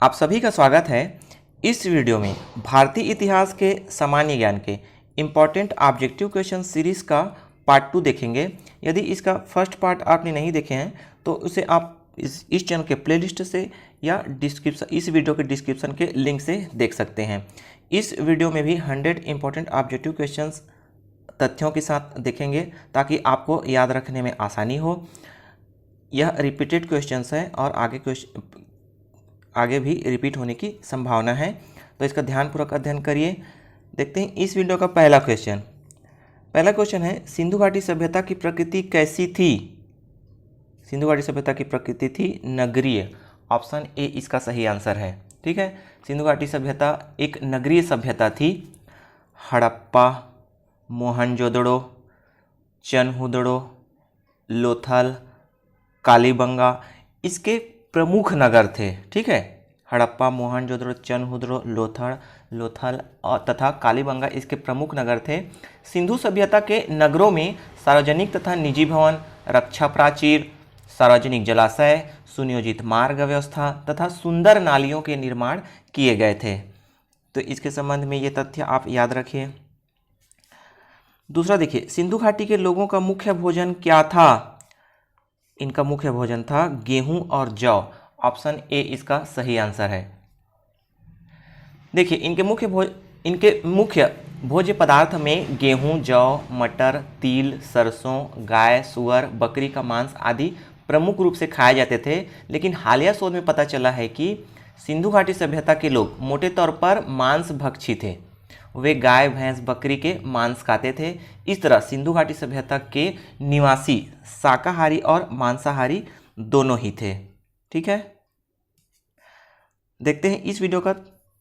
आप सभी का स्वागत है। इस वीडियो में भारतीय इतिहास के सामान्य ज्ञान के इम्पॉर्टेंट ऑब्जेक्टिव क्वेश्चन सीरीज़ का पार्ट 2 देखेंगे। यदि इसका फर्स्ट पार्ट आपने नहीं देखे हैं तो उसे आप इस चैनल के प्लेलिस्ट से या इस वीडियो के डिस्क्रिप्शन के लिंक से देख सकते हैं। इस वीडियो में भी 100 इम्पॉर्टेंट ऑब्जेक्टिव क्वेश्चंस तथ्यों के साथ देखेंगे ताकि आपको याद रखने में आसानी हो। यह रिपीटेड क्वेश्चंस हैं और आगे भी रिपीट होने की संभावना है, तो इसका ध्यानपूर्वक अध्ययन करिए। देखते हैं इस वीडियो का पहला क्वेश्चन है, सिंधु घाटी सभ्यता की प्रकृति कैसी थी? सिंधु घाटी सभ्यता की प्रकृति थी नगरीय। ऑप्शन ए इसका सही आंसर है। ठीक है, सिंधु घाटी सभ्यता एक नगरीय सभ्यता थी। हड़प्पा, मोहनजोदड़ो, चनहुदड़ो, लोथल, कालीबंगा इसके प्रमुख नगर थे। ठीक है, हड़प्पा, मोहनजोदड़ो, चनहुदड़ो, लोथल और तथा कालीबंगा इसके प्रमुख नगर थे। सिंधु सभ्यता के नगरों में सार्वजनिक तथा निजी भवन, रक्षा प्राचीर, सार्वजनिक जलाशय, सुनियोजित मार्ग व्यवस्था तथा सुंदर नालियों के निर्माण किए गए थे। तो इसके संबंध में ये तथ्य आप याद रखिए। दूसरा देखिए, सिंधु घाटी के लोगों का मुख्य भोजन क्या था? इनका मुख्य भोजन था गेहूं और जौ। ऑप्शन ए इसका सही आंसर है। देखिए, इनके मुख्य भोज्य पदार्थ में गेहूं, जौ, मटर, तिल, सरसों, गाय, सुअर, बकरी का मांस आदि प्रमुख रूप से खाए जाते थे। लेकिन हालिया शोध में पता चला है कि सिंधु घाटी सभ्यता के लोग मोटे तौर पर मांस भक्षी थे। वे गाय, भैंस, बकरी के मांस खाते थे। इस तरह सिंधु घाटी सभ्यता के निवासी शाकाहारी और मांसाहारी दोनों ही थे। ठीक है, देखते हैं इस वीडियो का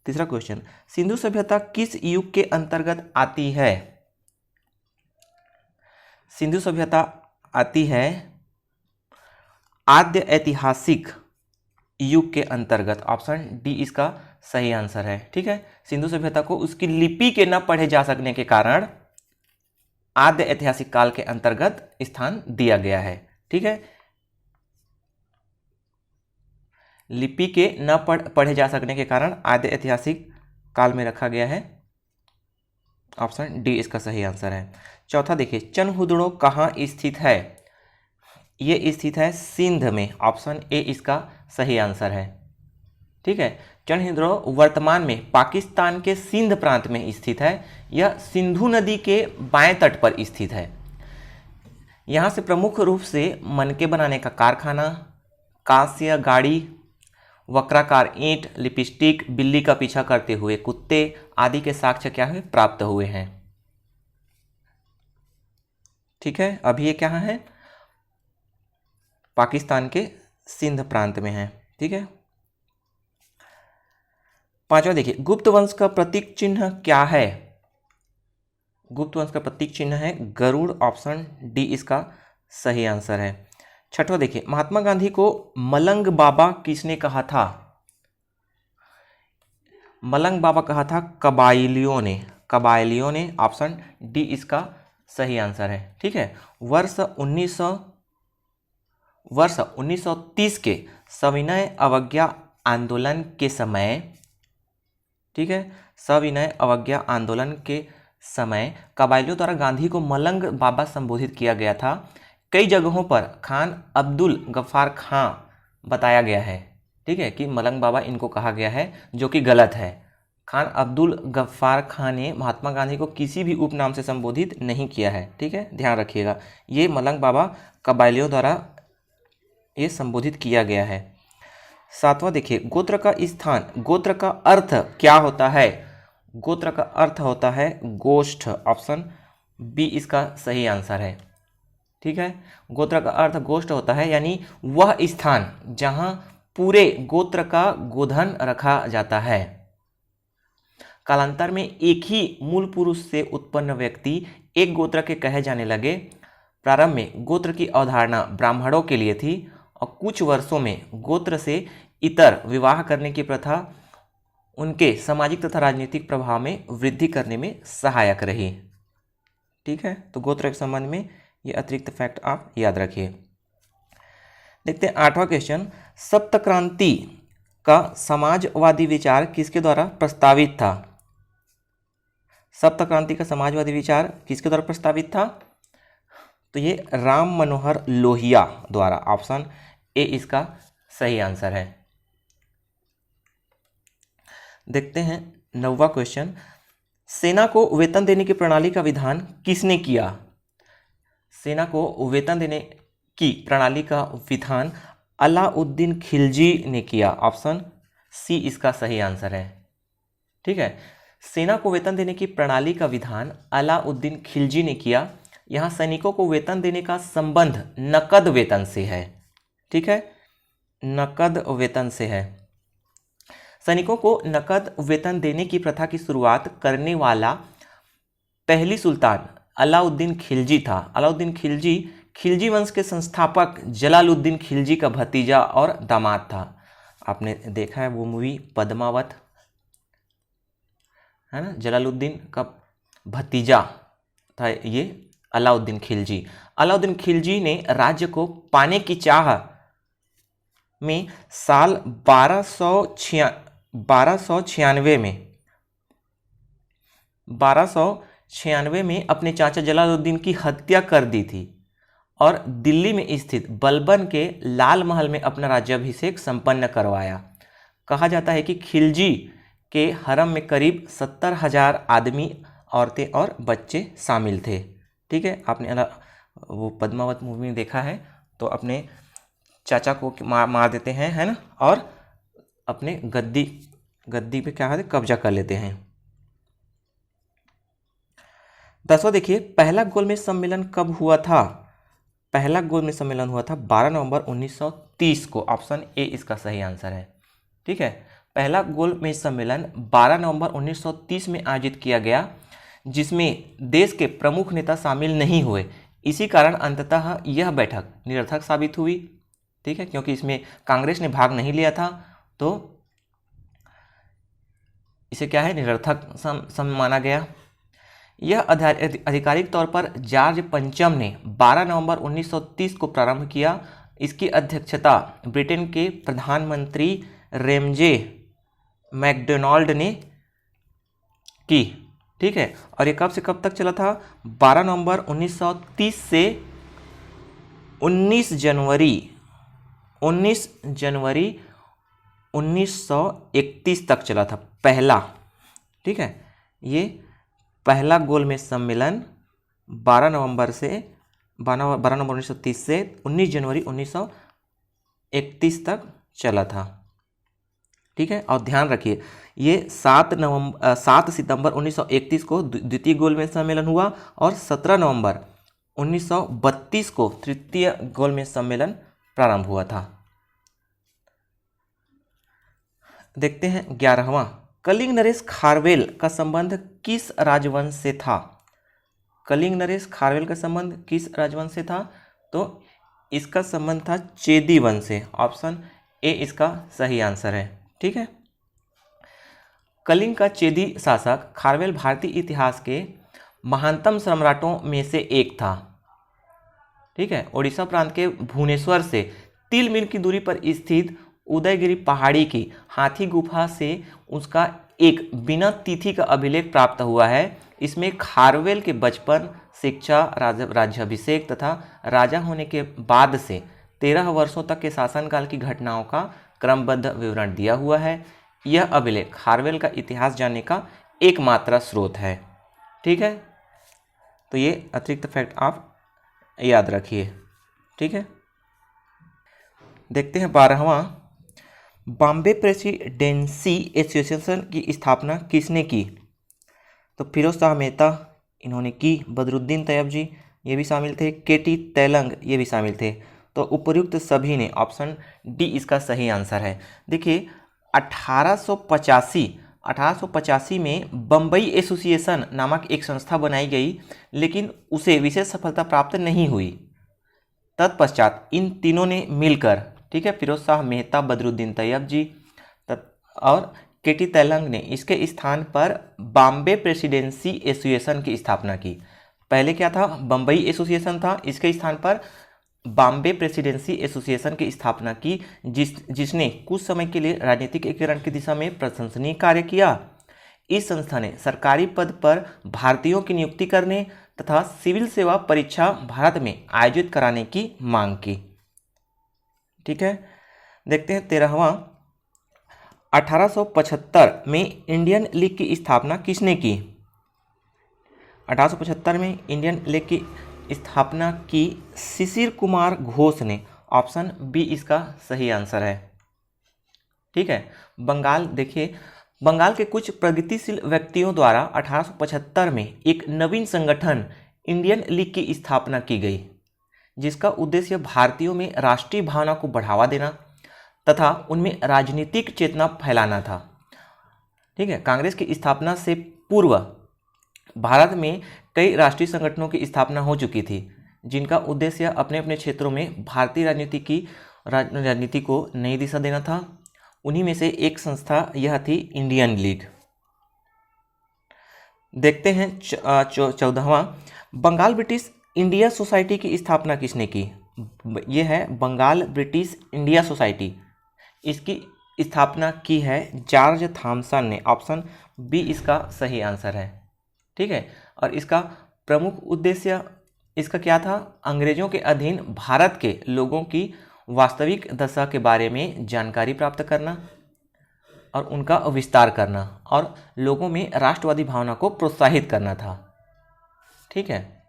तीसरा क्वेश्चन, सिंधु सभ्यता किस युग के अंतर्गत आती है? सिंधु सभ्यता आती है आद्य ऐतिहासिक युग के अंतर्गत। ऑप्शन डी इसका सही आंसर है। ठीक है, सिंधु सभ्यता को उसकी लिपि के न पढ़े जा सकने के कारण आद्य ऐतिहासिक काल के अंतर्गत स्थान दिया गया है। ठीक है, लिपि के न पढ़े जा सकने के कारण आद्य ऐतिहासिक काल में रखा गया है। ऑप्शन डी इसका सही आंसर है। चौथा देखिए, चनहुदड़ो कहाँ स्थित है? ये स्थित है सिंध में। ऑप्शन ए इसका सही आंसर है। ठीक है, चनहुदड़ो वर्तमान में पाकिस्तान के सिंध प्रांत में स्थित है। यह सिंधु नदी के बाएं तट पर स्थित है। यहाँ से प्रमुख रूप से मनके बनाने का कारखाना, कांस्य गाड़ी, वक्राकार ईंट, लिपस्टिक, बिल्ली का पीछा करते हुए कुत्ते आदि के साक्ष्य क्या है प्राप्त हुए हैं। ठीक है, अभी ये क्या है? पाकिस्तान के सिंध प्रांत में है। ठीक है, पांचवा देखिए, गुप्त वंश का प्रतीक चिन्ह क्या है? गुप्त वंश का प्रतीक चिन्ह है गरुड़। ऑप्शन डी इसका सही आंसर है। छठवां देखिए, महात्मा गांधी को मलंग बाबा किसने कहा था? मलंग बाबा कहा था कबायलियों ने। ऑप्शन डी इसका सही आंसर है। ठीक है, वर्ष 1930 के सविनय अवज्ञा आंदोलन के समय, ठीक है, सविनय अवज्ञा आंदोलन के समय कबायलियों द्वारा गांधी को मलंग बाबा संबोधित किया गया था। कई जगहों पर खान अब्दुल गफ्फार खां बताया गया है। ठीक है, कि मलंग बाबा इनको कहा गया है, जो कि गलत है। खान अब्दुल गफ्फार खां ने महात्मा गांधी को किसी भी उपनाम से संबोधित नहीं किया है। ठीक है, ध्यान रखिएगा, ये मलंग बाबा कबायलियों द्वारा ये संबोधित किया गया है। सातवां देखिए, गोत्र का स्थान, गोत्र का अर्थ क्या होता है? गोत्र का अर्थ होता है गोष्ठ। ऑप्शन बी इसका सही आंसर है। ठीक है, गोत्र का अर्थ गोष्ठ होता है, यानी वह स्थान जहां पूरे गोत्र का गोधन रखा जाता है। कालांतर में एक ही मूल पुरुष से उत्पन्न व्यक्ति एक गोत्र के कहे जाने लगे। प्रारंभ में गोत्र की अवधारणा ब्राह्मणों के लिए थी और कुछ वर्षों में गोत्र से इतर विवाह करने की प्रथा उनके सामाजिक तथा राजनीतिक प्रभाव में वृद्धि करने में सहायक रही। ठीक है, तो गोत्र के संबंध में ये अतिरिक्त फैक्ट आप याद रखिए। देखते हैं आठवां क्वेश्चन, सप्त क्रांति का समाजवादी विचार किसके द्वारा प्रस्तावित था? सप्त क्रांति का समाजवादी विचार किसके द्वारा प्रस्तावित था? तो ये राम मनोहर लोहिया द्वारा। ऑप्शन ए इसका सही आंसर है। देखते हैं 9वां क्वेश्चन। सेना को वेतन देने की प्रणाली का विधान किसने किया? सेना को वेतन देने की प्रणाली का विधान अलाउद्दीन खिलजी ने किया। ऑप्शन सी इसका सही आंसर है। ठीक है, सेना को वेतन देने की प्रणाली का विधान अलाउद्दीन खिलजी ने किया। यहाँ सैनिकों को वेतन देने का संबंध नकद वेतन से है। ठीक है, नकद वेतन से है। सैनिकों को नकद वेतन देने की प्रथा की शुरुआत करने वाला पहली सुल्तान अलाउद्दीन खिलजी था। अलाउद्दीन खिलजी खिलजी वंश के संस्थापक जलालुद्दीन खिलजी का भतीजा और दामाद था। आपने देखा है वो मूवी पद्मावत, है ना? जलालुद्दीन का भतीजा था ये अलाउद्दीन खिलजी। अलाउद्दीन खिलजी ने राज्य को पाने की चाह में साल 1296 में अपने चाचा जलालुद्दीन की हत्या कर दी थी और दिल्ली में स्थित बलबन के लाल महल में अपना राज्याभिषेक संपन्न करवाया। कहा जाता है कि खिलजी के हरम में करीब 70,000 आदमी, औरतें और बच्चे शामिल थे। ठीक है, आपने वो पद्मावत मूवी में देखा है। तो अपने चाचा को मार देते हैं, है ना, और अपने गद्दी पे क्या है कब्जा कर लेते हैं। 10वां देखिए, पहला गोलमेज सम्मेलन कब हुआ था? पहला गोलमेज सम्मेलन हुआ था 12 नवंबर 1930 को। ऑप्शन ए इसका सही आंसर है। ठीक है, पहला गोलमेज सम्मेलन 12 नवंबर 1930 में आयोजित किया गया, जिसमें देश के प्रमुख नेता शामिल नहीं हुए। इसी कारण अंततः यह बैठक निरर्थक साबित हुई। ठीक है, क्योंकि इसमें कांग्रेस ने भाग नहीं लिया था, तो इसे क्या है, निरर्थक माना गया। यह आधिकारिक तौर पर जॉर्ज पंचम ने 12 नवंबर 1930 को प्रारंभ किया। इसकी अध्यक्षता ब्रिटेन के प्रधानमंत्री रेमजे मैकडोनाल्ड ने की। ठीक है, और ये कब से कब तक चला था? 12 नवंबर 1930 से 19 जनवरी 1931 तक चला था पहला। ठीक है, ये पहला गोलमेज सम्मेलन 12 नवंबर 1930 से 19 जनवरी 1931 तक चला था। ठीक है, और ध्यान रखिए ये 7 सितंबर 1931 को द्वितीय गोलमेज सम्मेलन हुआ और 17 नवंबर 1932 को तृतीय गोलमेज सम्मेलन प्रारंभ हुआ था। देखते हैं 11वां, कलिंग नरेश खारवेल का संबंध किस राजवंश से था? कलिंग नरेश खारवेल का संबंध किस राजवंश से था? तो इसका संबंध था चेदी वंश से। ऑप्शन ए इसका सही आंसर है। ठीक है, कलिंग का चेदी शासक खारवेल भारतीय इतिहास के महानतम सम्राटों में से एक था। ठीक है, ओडिशा प्रांत के भुवनेश्वर से 3 मील की दूरी पर स्थित उदयगिरी पहाड़ी की हाथी गुफा से उसका एक बिना तिथि का अभिलेख प्राप्त हुआ है। इसमें खारवेल के बचपन, शिक्षा, राज्याभिषेक तथा राजा होने के बाद से 13 वर्षों तक के शासनकाल की घटनाओं का क्रमबद्ध विवरण दिया हुआ है। यह अभिलेख खारवेल का इतिहास जानने का एकमात्र स्रोत है। ठीक है, तो ये अतिरिक्त फैक्ट आप याद रखिए। ठीक है, देखते हैं 12वां, बॉम्बे प्रेसिडेंसी एसोसिएशन की स्थापना किसने की? तो फिरोज शाह मेहता इन्होंने की, बदरुद्दीन तैयब जी ये भी शामिल थे, केटी तेलंग ये भी शामिल थे। तो उपयुक्त सभी ने, ऑप्शन डी इसका सही आंसर है। देखिए 1885 में बम्बई एसोसिएशन नामक एक संस्था बनाई गई, लेकिन उसे विशेष सफलता प्राप्त नहीं हुई। तत्पश्चात इन तीनों ने मिलकर, ठीक है, फिरोज शाह मेहता, बदरुद्दीन तैयब जी और केटी तेलंग ने इसके स्थान पर बॉम्बे प्रेसिडेंसी एसोसिएशन की स्थापना की। पहले क्या था? बम्बई एसोसिएशन था, इसके स्थान पर बॉम्बे प्रेसिडेंसी एसोसिएशन की स्थापना की, जिसने कुछ समय के लिए राजनीतिक एकीकरण की दिशा में प्रशंसनीय कार्य किया। इस संस्था ने सरकारी पद पर भारतीयों की नियुक्ति करने तथा सिविल सेवा परीक्षा भारत में आयोजित कराने की मांग की। ठीक है, देखते हैं 13वां। 1875 में इंडियन लीग की स्थापना किसने की? 1875 में इंडियन लीग की स्थापना की शिशिर कुमार घोष ने। ऑप्शन बी इसका सही आंसर है। ठीक है, बंगाल देखिए, बंगाल के कुछ प्रगतिशील व्यक्तियों द्वारा 1875 में एक नवीन संगठन इंडियन लीग की स्थापना की गई, जिसका उद्देश्य भारतीयों में राष्ट्रीय भावना को बढ़ावा देना तथा उनमें राजनीतिक चेतना फैलाना था। ठीक है, कांग्रेस की स्थापना से पूर्व भारत में कई राष्ट्रीय संगठनों की स्थापना हो चुकी थी, जिनका उद्देश्य अपने अपने क्षेत्रों में भारतीय राजनीति को नई दिशा देना था। उन्हीं में से एक संस्था यह थी इंडियन लीग। देखते हैं 14वां। बंगाल ब्रिटिश इंडिया सोसाइटी की स्थापना किसने की? यह है बंगाल ब्रिटिश इंडिया सोसाइटी। इसकी स्थापना की है जॉर्ज थॉमसन ने। ऑप्शन बी इसका सही आंसर है। ठीक है, और इसका प्रमुख उद्देश्य इसका क्या था? अंग्रेजों के अधीन भारत के लोगों की वास्तविक दशा के बारे में जानकारी प्राप्त करना और उनका विस्तार करना और लोगों में राष्ट्रवादी भावना को प्रोत्साहित करना था। ठीक है,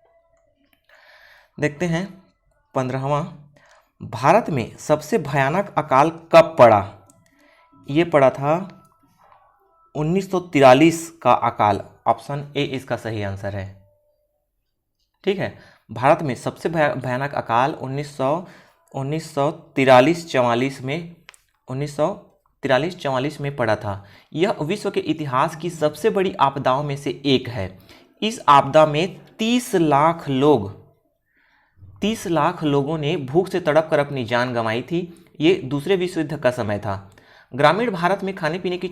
देखते हैं 15वां। भारत में सबसे भयानक अकाल कब पड़ा? ये पड़ा था 1943 का अकाल। ऑप्शन ए इसका सही आंसर है। ठीक है, भारत में सबसे भयानक अकाल 1943-44 में पड़ा था। यह विश्व के इतिहास की सबसे बड़ी आपदाओं में से एक है। इस आपदा में 30 लाख लोगों ने भूख से तड़प कर अपनी जान गंवाई थी। ये दूसरे विश्व युद्ध का समय था। ग्रामीण भारत में खाने पीने की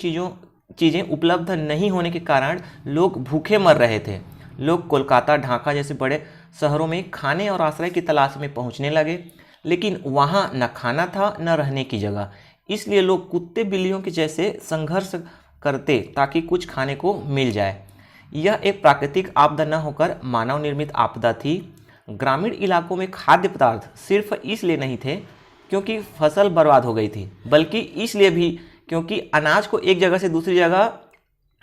चीज़ें उपलब्ध नहीं होने के कारण लोग भूखे मर रहे थे। लोग कोलकाता, ढाका जैसे बड़े शहरों में खाने और आश्रय की तलाश में पहुंचने लगे, लेकिन वहां न खाना था न रहने की जगह। इसलिए लोग कुत्ते बिल्लियों के जैसे संघर्ष करते ताकि कुछ खाने को मिल जाए। यह एक प्राकृतिक आपदा न होकर मानव निर्मित आपदा थी। ग्रामीण इलाकों में खाद्य पदार्थ सिर्फ इसलिए नहीं थे क्योंकि फसल बर्बाद हो गई थी, बल्कि इसलिए भी क्योंकि अनाज को एक जगह से दूसरी जगह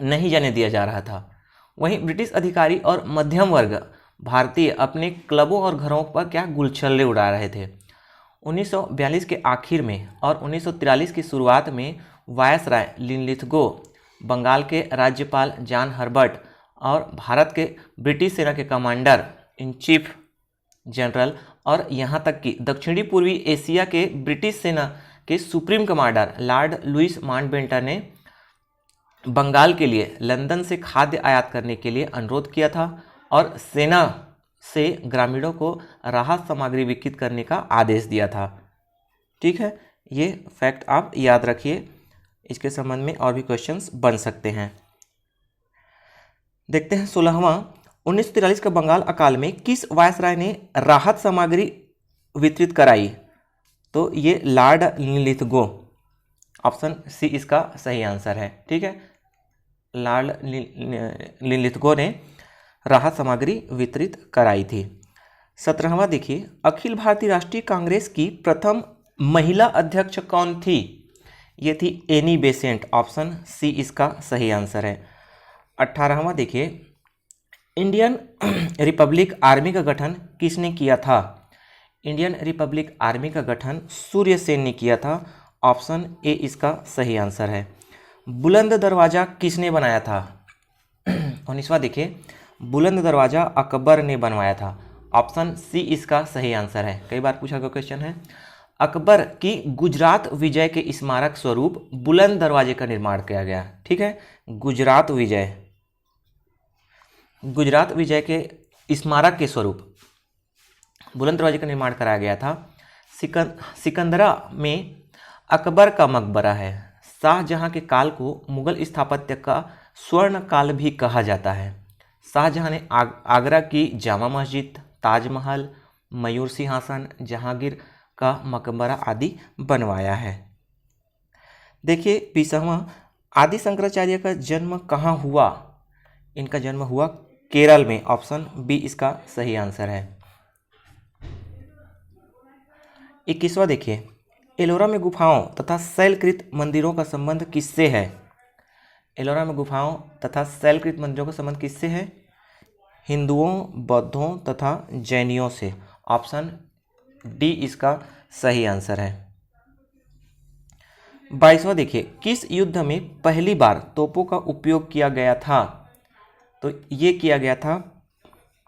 नहीं जाने दिया जा रहा था। वहीं ब्रिटिश अधिकारी और मध्यम वर्ग भारतीय अपने क्लबों और घरों पर गुलछल्ले उड़ा रहे थे। 1942 के आखिर में और 1943 की शुरुआत में वायसराय लिनलिथगो, बंगाल के राज्यपाल जॉन हर्बर्ट और भारत के ब्रिटिश सेना के कमांडर इन चीफ जनरल और यहाँ तक कि दक्षिणी पूर्वी एशिया के ब्रिटिश सेना के supreme commander lord Louis Mountbatten ने बंगाल के लिए लंदन से खाद्य आयात करने के लिए अनुरोध किया था और सेना से ग्रामीणों को राहत सामग्री वितरित करने का आदेश दिया था। ठीक है, ये फैक्ट आप याद रखिए, इसके संबंध में और भी क्वेश्चंस बन सकते हैं। देखते हैं 16वां। 1943 का बंगाल अकाल में किस वायसराय ने राहत सामग्री वितरित कराई? तो ये लॉर्ड लिनलिथगो। ऑप्शन सी इसका सही आंसर है। ठीक है, लॉर्ड लिनलिथगो ने राहत सामग्री वितरित कराई थी। 17वां देखिए, अखिल भारतीय राष्ट्रीय कांग्रेस की प्रथम महिला अध्यक्ष कौन थी? ये थी एनी बेसेंट। ऑप्शन सी इसका सही आंसर है। 18वां देखिए, इंडियन रिपब्लिक आर्मी का गठन किसने किया था? इंडियन रिपब्लिक आर्मी का गठन सूर्य सेन ने किया था। ऑप्शन ए इसका सही आंसर है। बुलंद दरवाज़ा किसने बनाया था? 19वां देखिए, बुलंद दरवाज़ा अकबर ने बनवाया था। ऑप्शन सी इसका सही आंसर है। कई बार पूछा गया क्वेश्चन है। अकबर की गुजरात विजय के स्मारक स्वरूप बुलंद दरवाजे का निर्माण किया गया। ठीक है, गुजरात विजय के स्मारक के स्वरूप बुलंद दरवाजे का निर्माण कराया गया था। सिकंदरा में अकबर का मकबरा है। शाहजहां के काल को मुगल स्थापत्य का स्वर्ण काल भी कहा जाता है। शाहजहां ने आगरा की जामा मस्जिद, ताजमहल, मयूर सिंहासन, जहांगीर का मकबरा आदि बनवाया है। देखिए 20वां, आदि शंकराचार्य का जन्म कहाँ हुआ? इनका जन्म हुआ केरल में। ऑप्शन बी इसका सही आंसर है। 21वां देखिए, एलोरा में गुफाओं तथा शैलकृत मंदिरों का संबंध किससे है? एलोरा में गुफाओं तथा शैलकृत मंदिरों का संबंध किससे है? हिंदुओं, बौद्धों तथा जैनियों से। ऑप्शन डी इसका सही आंसर है। 22वां देखिए, किस युद्ध में पहली बार तोपों का उपयोग किया गया था? तो ये किया गया था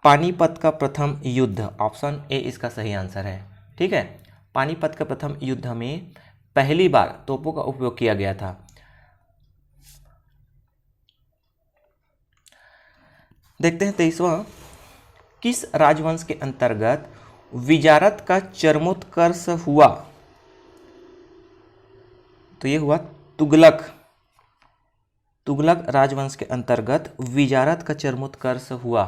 पानीपत का प्रथम युद्ध। ऑप्शन ए इसका सही आंसर है। ठीक है, पानीपत का प्रथम युद्ध में पहली बार तोपों का उपयोग किया गया था। देखते हैं 23वां, किस राजवंश के अंतर्गत विजारत का चरमोत्कर्ष हुआ? तो ये हुआ तुगलक राजवंश के अंतर्गत विजारत का चरमोत्कर्ष हुआ।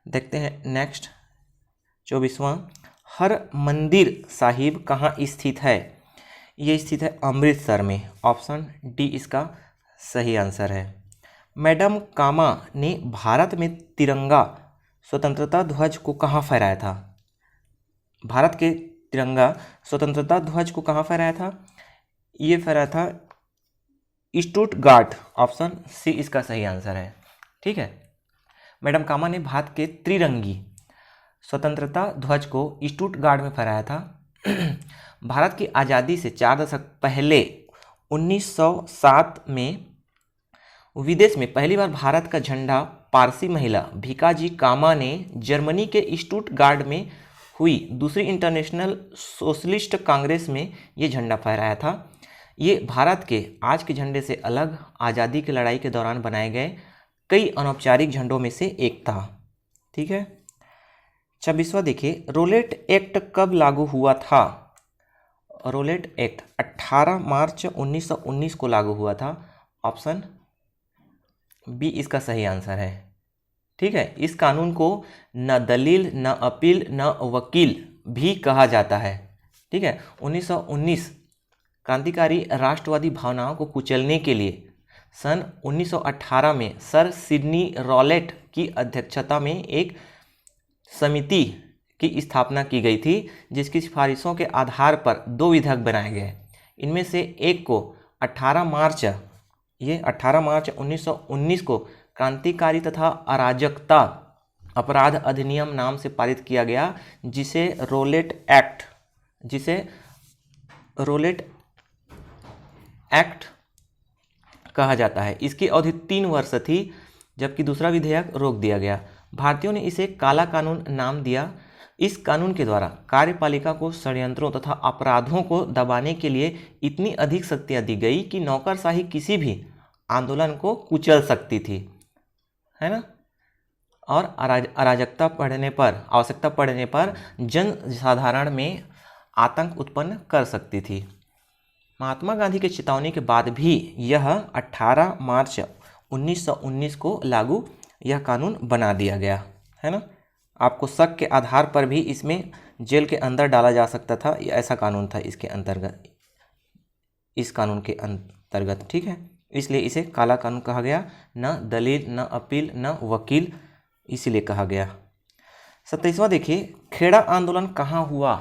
देखते हैं नेक्स्ट 24वां, हर मंदिर साहिब कहाँ स्थित है? ये स्थित है अमृतसर में। ऑप्शन डी इसका सही आंसर है। मैडम कामा ने भारत में तिरंगा स्वतंत्रता ध्वज को कहाँ फहराया था? भारत के तिरंगा स्वतंत्रता ध्वज को कहाँ फहराया था? ये फहराया था स्टुटगार्ट। ऑप्शन सी इसका सही आंसर है। ठीक है, मैडम कामा ने भारत के त्रिरंगी स्वतंत्रता ध्वज को स्टुटगार्ट में फहराया था। भारत की आज़ादी से 4 दशक पहले 1907 में विदेश में पहली बार भारत का झंडा पारसी महिला भिकाजी कामा ने जर्मनी के स्टुटगार्ट में हुई दूसरी इंटरनेशनल सोशलिस्ट कांग्रेस में ये झंडा फहराया था। ये भारत के आज के झंडे से अलग आज़ादी की लड़ाई के दौरान बनाए गए कई अनौपचारिक झंडों में से एक था। ठीक है, 26वां देखिए, रोलेट एक्ट कब लागू हुआ था? रोलेट एक्ट 18 मार्च 1919 को लागू हुआ था। ऑप्शन बी इसका सही आंसर है। ठीक है, इस कानून को न दलील, न अपील, न वकील भी कहा जाता है। ठीक है, 1919 क्रांतिकारी राष्ट्रवादी भावनाओं को कुचलने के लिए सन 1918 में सर सिडनी रॉलेट की अध्यक्षता में एक समिति की स्थापना की गई थी, जिसकी सिफारिशों के आधार पर 2 विधेयक बनाए गए। इनमें से एक को 18 मार्च 1919 को क्रांतिकारी तथा अराजकता अपराध अधिनियम नाम से पारित किया गया, जिसे रोलेट एक्ट कहा जाता है। इसकी अवधि 3 वर्ष थी, जबकि दूसरा विधेयक रोक दिया गया। भारतीयों ने इसे काला कानून नाम दिया। इस कानून के द्वारा कार्यपालिका को षड्यंत्रों तथा अपराधों को दबाने के लिए इतनी अधिक शक्तियां दी गई कि नौकरशाही किसी भी आंदोलन को कुचल सकती थी, है ना, और अराजकता पड़ने पर, आवश्यकता पड़ने पर जन साधारण में आतंक उत्पन्न कर सकती थी। महात्मा गांधी के चेतावनी के बाद भी यह 18 मार्च 1919 को लागू यह कानून बना दिया गया, है ना। आपको शक के आधार पर भी इसमें जेल के अंदर डाला जा सकता था, ऐसा कानून था इसके अंतर्गत, इस कानून के अंतर्गत। ठीक है, इसलिए इसे काला कानून कहा गया। न दलील, न अपील, न वकील, इसीलिए कहा गया। 27वां देखिए, खेड़ा आंदोलन कहाँ हुआ?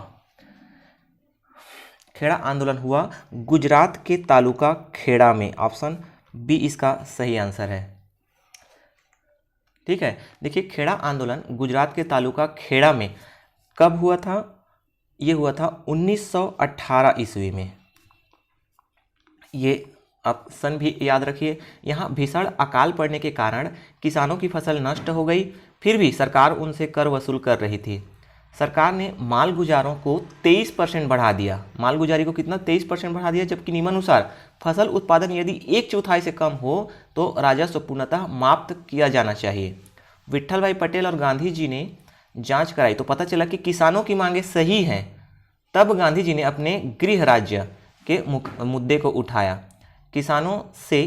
खेड़ा आंदोलन हुआ गुजरात के तालुका खेड़ा में। ऑप्शन बी इसका सही आंसर है। ठीक है, देखिए खेड़ा आंदोलन गुजरात के तालुका खेड़ा में कब हुआ था? ये हुआ था 1918 ईस्वी में। ये आप सन भी याद रखिए। यहाँ भीषण अकाल पड़ने के कारण किसानों की फसल नष्ट हो गई, फिर भी सरकार उनसे कर वसूल कर रही थी। सरकार ने मालगुजारों को 23% बढ़ा दिया। मालगुजारी को कितना? 23% बढ़ा दिया, जबकि नियमानुसार फसल उत्पादन यदि 1/4 से कम हो तो राजस्व पूर्णतः समाप्त किया जाना चाहिए। विट्ठल भाई पटेल और गांधी जी ने जांच कराई तो पता चला कि किसानों की मांगें सही हैं। तब गांधी जी ने अपने गृह राज्य के मुद्दे को उठाया, किसानों से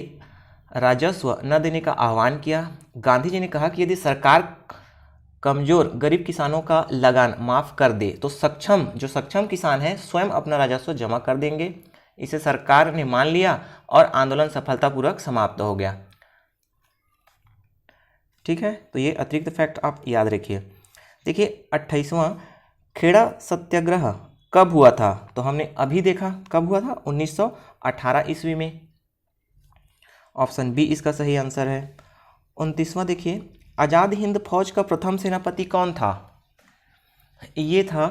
राजस्व न देने का आह्वान किया। गांधी जी ने कहा कि यदि सरकार कमजोर गरीब किसानों का लगान माफ कर दे तो सक्षम जो सक्षम किसान है स्वयं अपना राजस्व जमा कर देंगे। इसे सरकार ने मान लिया और आंदोलन सफलतापूर्वक समाप्त हो गया। ठीक है, तो ये अतिरिक्त फैक्ट आप याद रखिए। देखिए 28वां खेड़ा सत्याग्रह कब हुआ था, तो हमने अभी देखा कब हुआ था, 1918 ईस्वी में। ऑप्शन बी इसका सही आंसर है। 29वां देखिए आज़ाद हिंद फौज का प्रथम सेनापति कौन था, ये था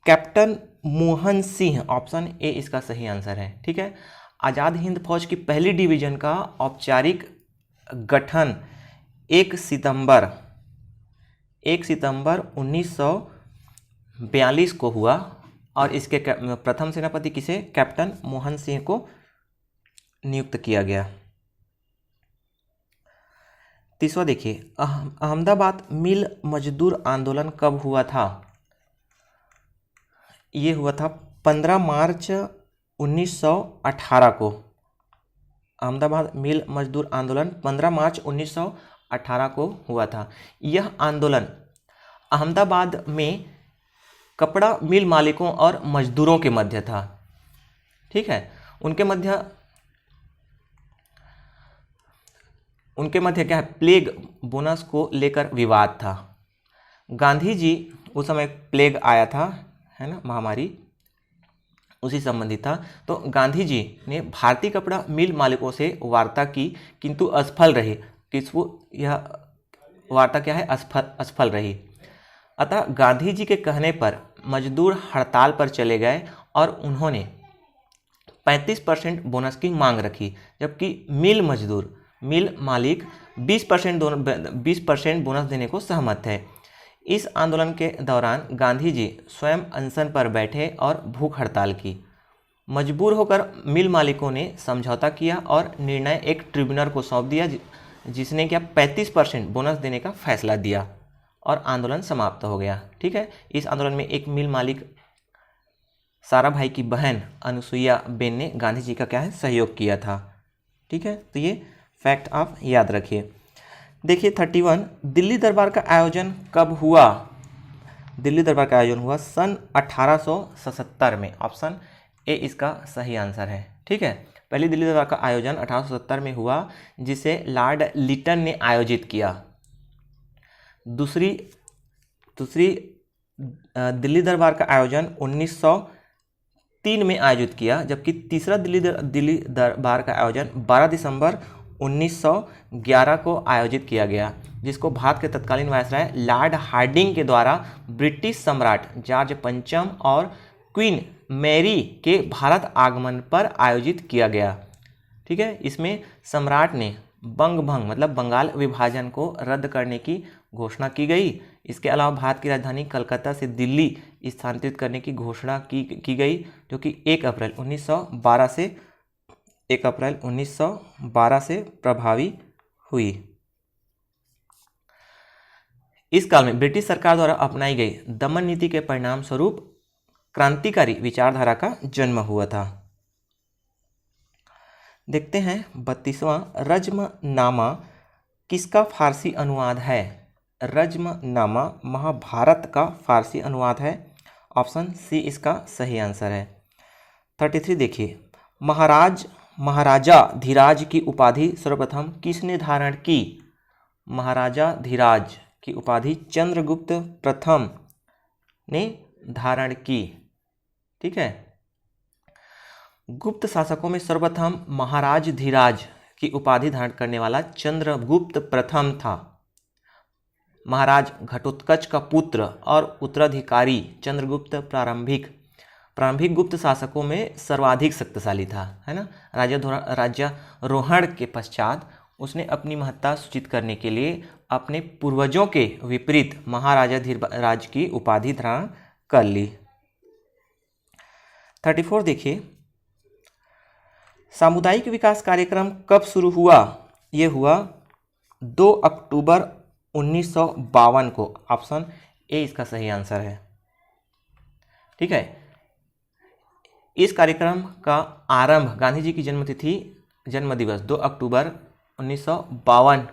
captain Mohan Singh. Option A इसका सही आंसर है। ठीक है, आज़ाद हिंद फौज की पहली डिवीजन का औपचारिक गठन 1 सितंबर 1942 को हुआ और इसके प्रथम सेनापति किसे, कैप्टन मोहन सिंह को नियुक्त किया गया। 30वां देखिए अहमदाबाद मिल मजदूर आंदोलन कब हुआ था, ये हुआ था 15 मार्च 1918 को। अहमदाबाद मिल मजदूर आंदोलन 15 मार्च 1918 को हुआ था। यह आंदोलन अहमदाबाद में कपड़ा मिल मालिकों और मजदूरों के मध्य था। ठीक है, उनके मध्य क्या है, प्लेग बोनस को लेकर विवाद था। गांधी जी उस समय प्लेग आया था, है ना, महामारी उसी संबंधित था। तो गांधी जी ने भारतीय कपड़ा मिल मालिकों से वार्ता की किंतु असफल रही। यह वार्ता क्या है, असफल रही। अतः गांधी जी के कहने पर मजदूर हड़ताल पर चले गए और उन्होंने 35% बोनस की मांग रखी, जबकि मिल मालिक 20% बोनस देने को सहमत थे। इस आंदोलन के दौरान गांधी जी स्वयं अनशन पर बैठे और भूख हड़ताल की। मजबूर होकर मिल मालिकों ने समझौता किया और निर्णय एक ट्रिब्यूनल को सौंप दिया, जिसने क्या 35% बोनस देने का फैसला दिया और आंदोलन समाप्त हो गया। ठीक है, इस आंदोलन में एक मिल मालिक सारा भाई की बहन अनुसुईया बेन ने गांधी जी का क्या है, सहयोग किया था। ठीक है, तो ये फैक्ट आप याद रखिए। देखिए 31 दिल्ली दरबार का आयोजन कब हुआ, दिल्ली दरबार का आयोजन हुआ सन 1877 में। ऑप्शन ए इसका सही आंसर है। ठीक है, पहली दिल्ली दरबार का आयोजन 1877 में हुआ, जिसे लॉर्ड लिटन ने आयोजित किया। दूसरी दिल्ली दरबार का आयोजन 1903 में आयोजित किया, जबकि तीसरा दिल्ली दरबार का आयोजन 12 दिसंबर 1911 को आयोजित किया गया, जिसको भारत के तत्कालीन वायसराय लॉर्ड हार्डिंग के द्वारा ब्रिटिश सम्राट जॉर्ज पंचम और क्वीन मैरी के भारत आगमन पर आयोजित किया गया। ठीक है, इसमें सम्राट ने बंगभंग मतलब बंगाल विभाजन को रद्द करने की घोषणा की गई। इसके अलावा भारत की राजधानी कलकत्ता से दिल्ली स्थानांतरित करने की घोषणा की गई, जो कि 1 अप्रैल 1912 से प्रभावी हुई। इस काल में ब्रिटिश सरकार द्वारा अपनाई गई दमन नीति के परिणाम स्वरूप क्रांतिकारी विचारधारा का जन्म हुआ था। देखते हैं 32वां रज्मनामा किसका फारसी अनुवाद है। रज्मनामा महाभारत का फारसी अनुवाद है। ऑप्शन सी इसका सही आंसर है। 33 देखिए महाराजा धीराज की उपाधि सर्वप्रथम किसने धारण की। महाराजा धीराज की उपाधि चंद्रगुप्त प्रथम ने धारण की। ठीक है, गुप्त शासकों में सर्वप्रथम महाराज धीराज की उपाधि धारण करने वाला चंद्रगुप्त प्रथम था। महाराज घटोत्कच का पुत्र और उत्तराधिकारी चंद्रगुप्त प्रारंभिक गुप्त शासकों में सर्वाधिक शक्तिशाली था, है ना। राज्यारोहण के पश्चात उसने अपनी महत्ता सूचित करने के लिए अपने पूर्वजों के विपरीत महाराजा धीराज की उपाधि धारण कर ली। 34 देखिए सामुदायिक विकास कार्यक्रम कब शुरू हुआ। ये हुआ 2 अक्टूबर 1952 को। ऑप्शन ए इसका सही आंसर है। ठीक है, इस कार्यक्रम का आरंभ गांधी जी की जन्म दिवस 2 अक्टूबर 1952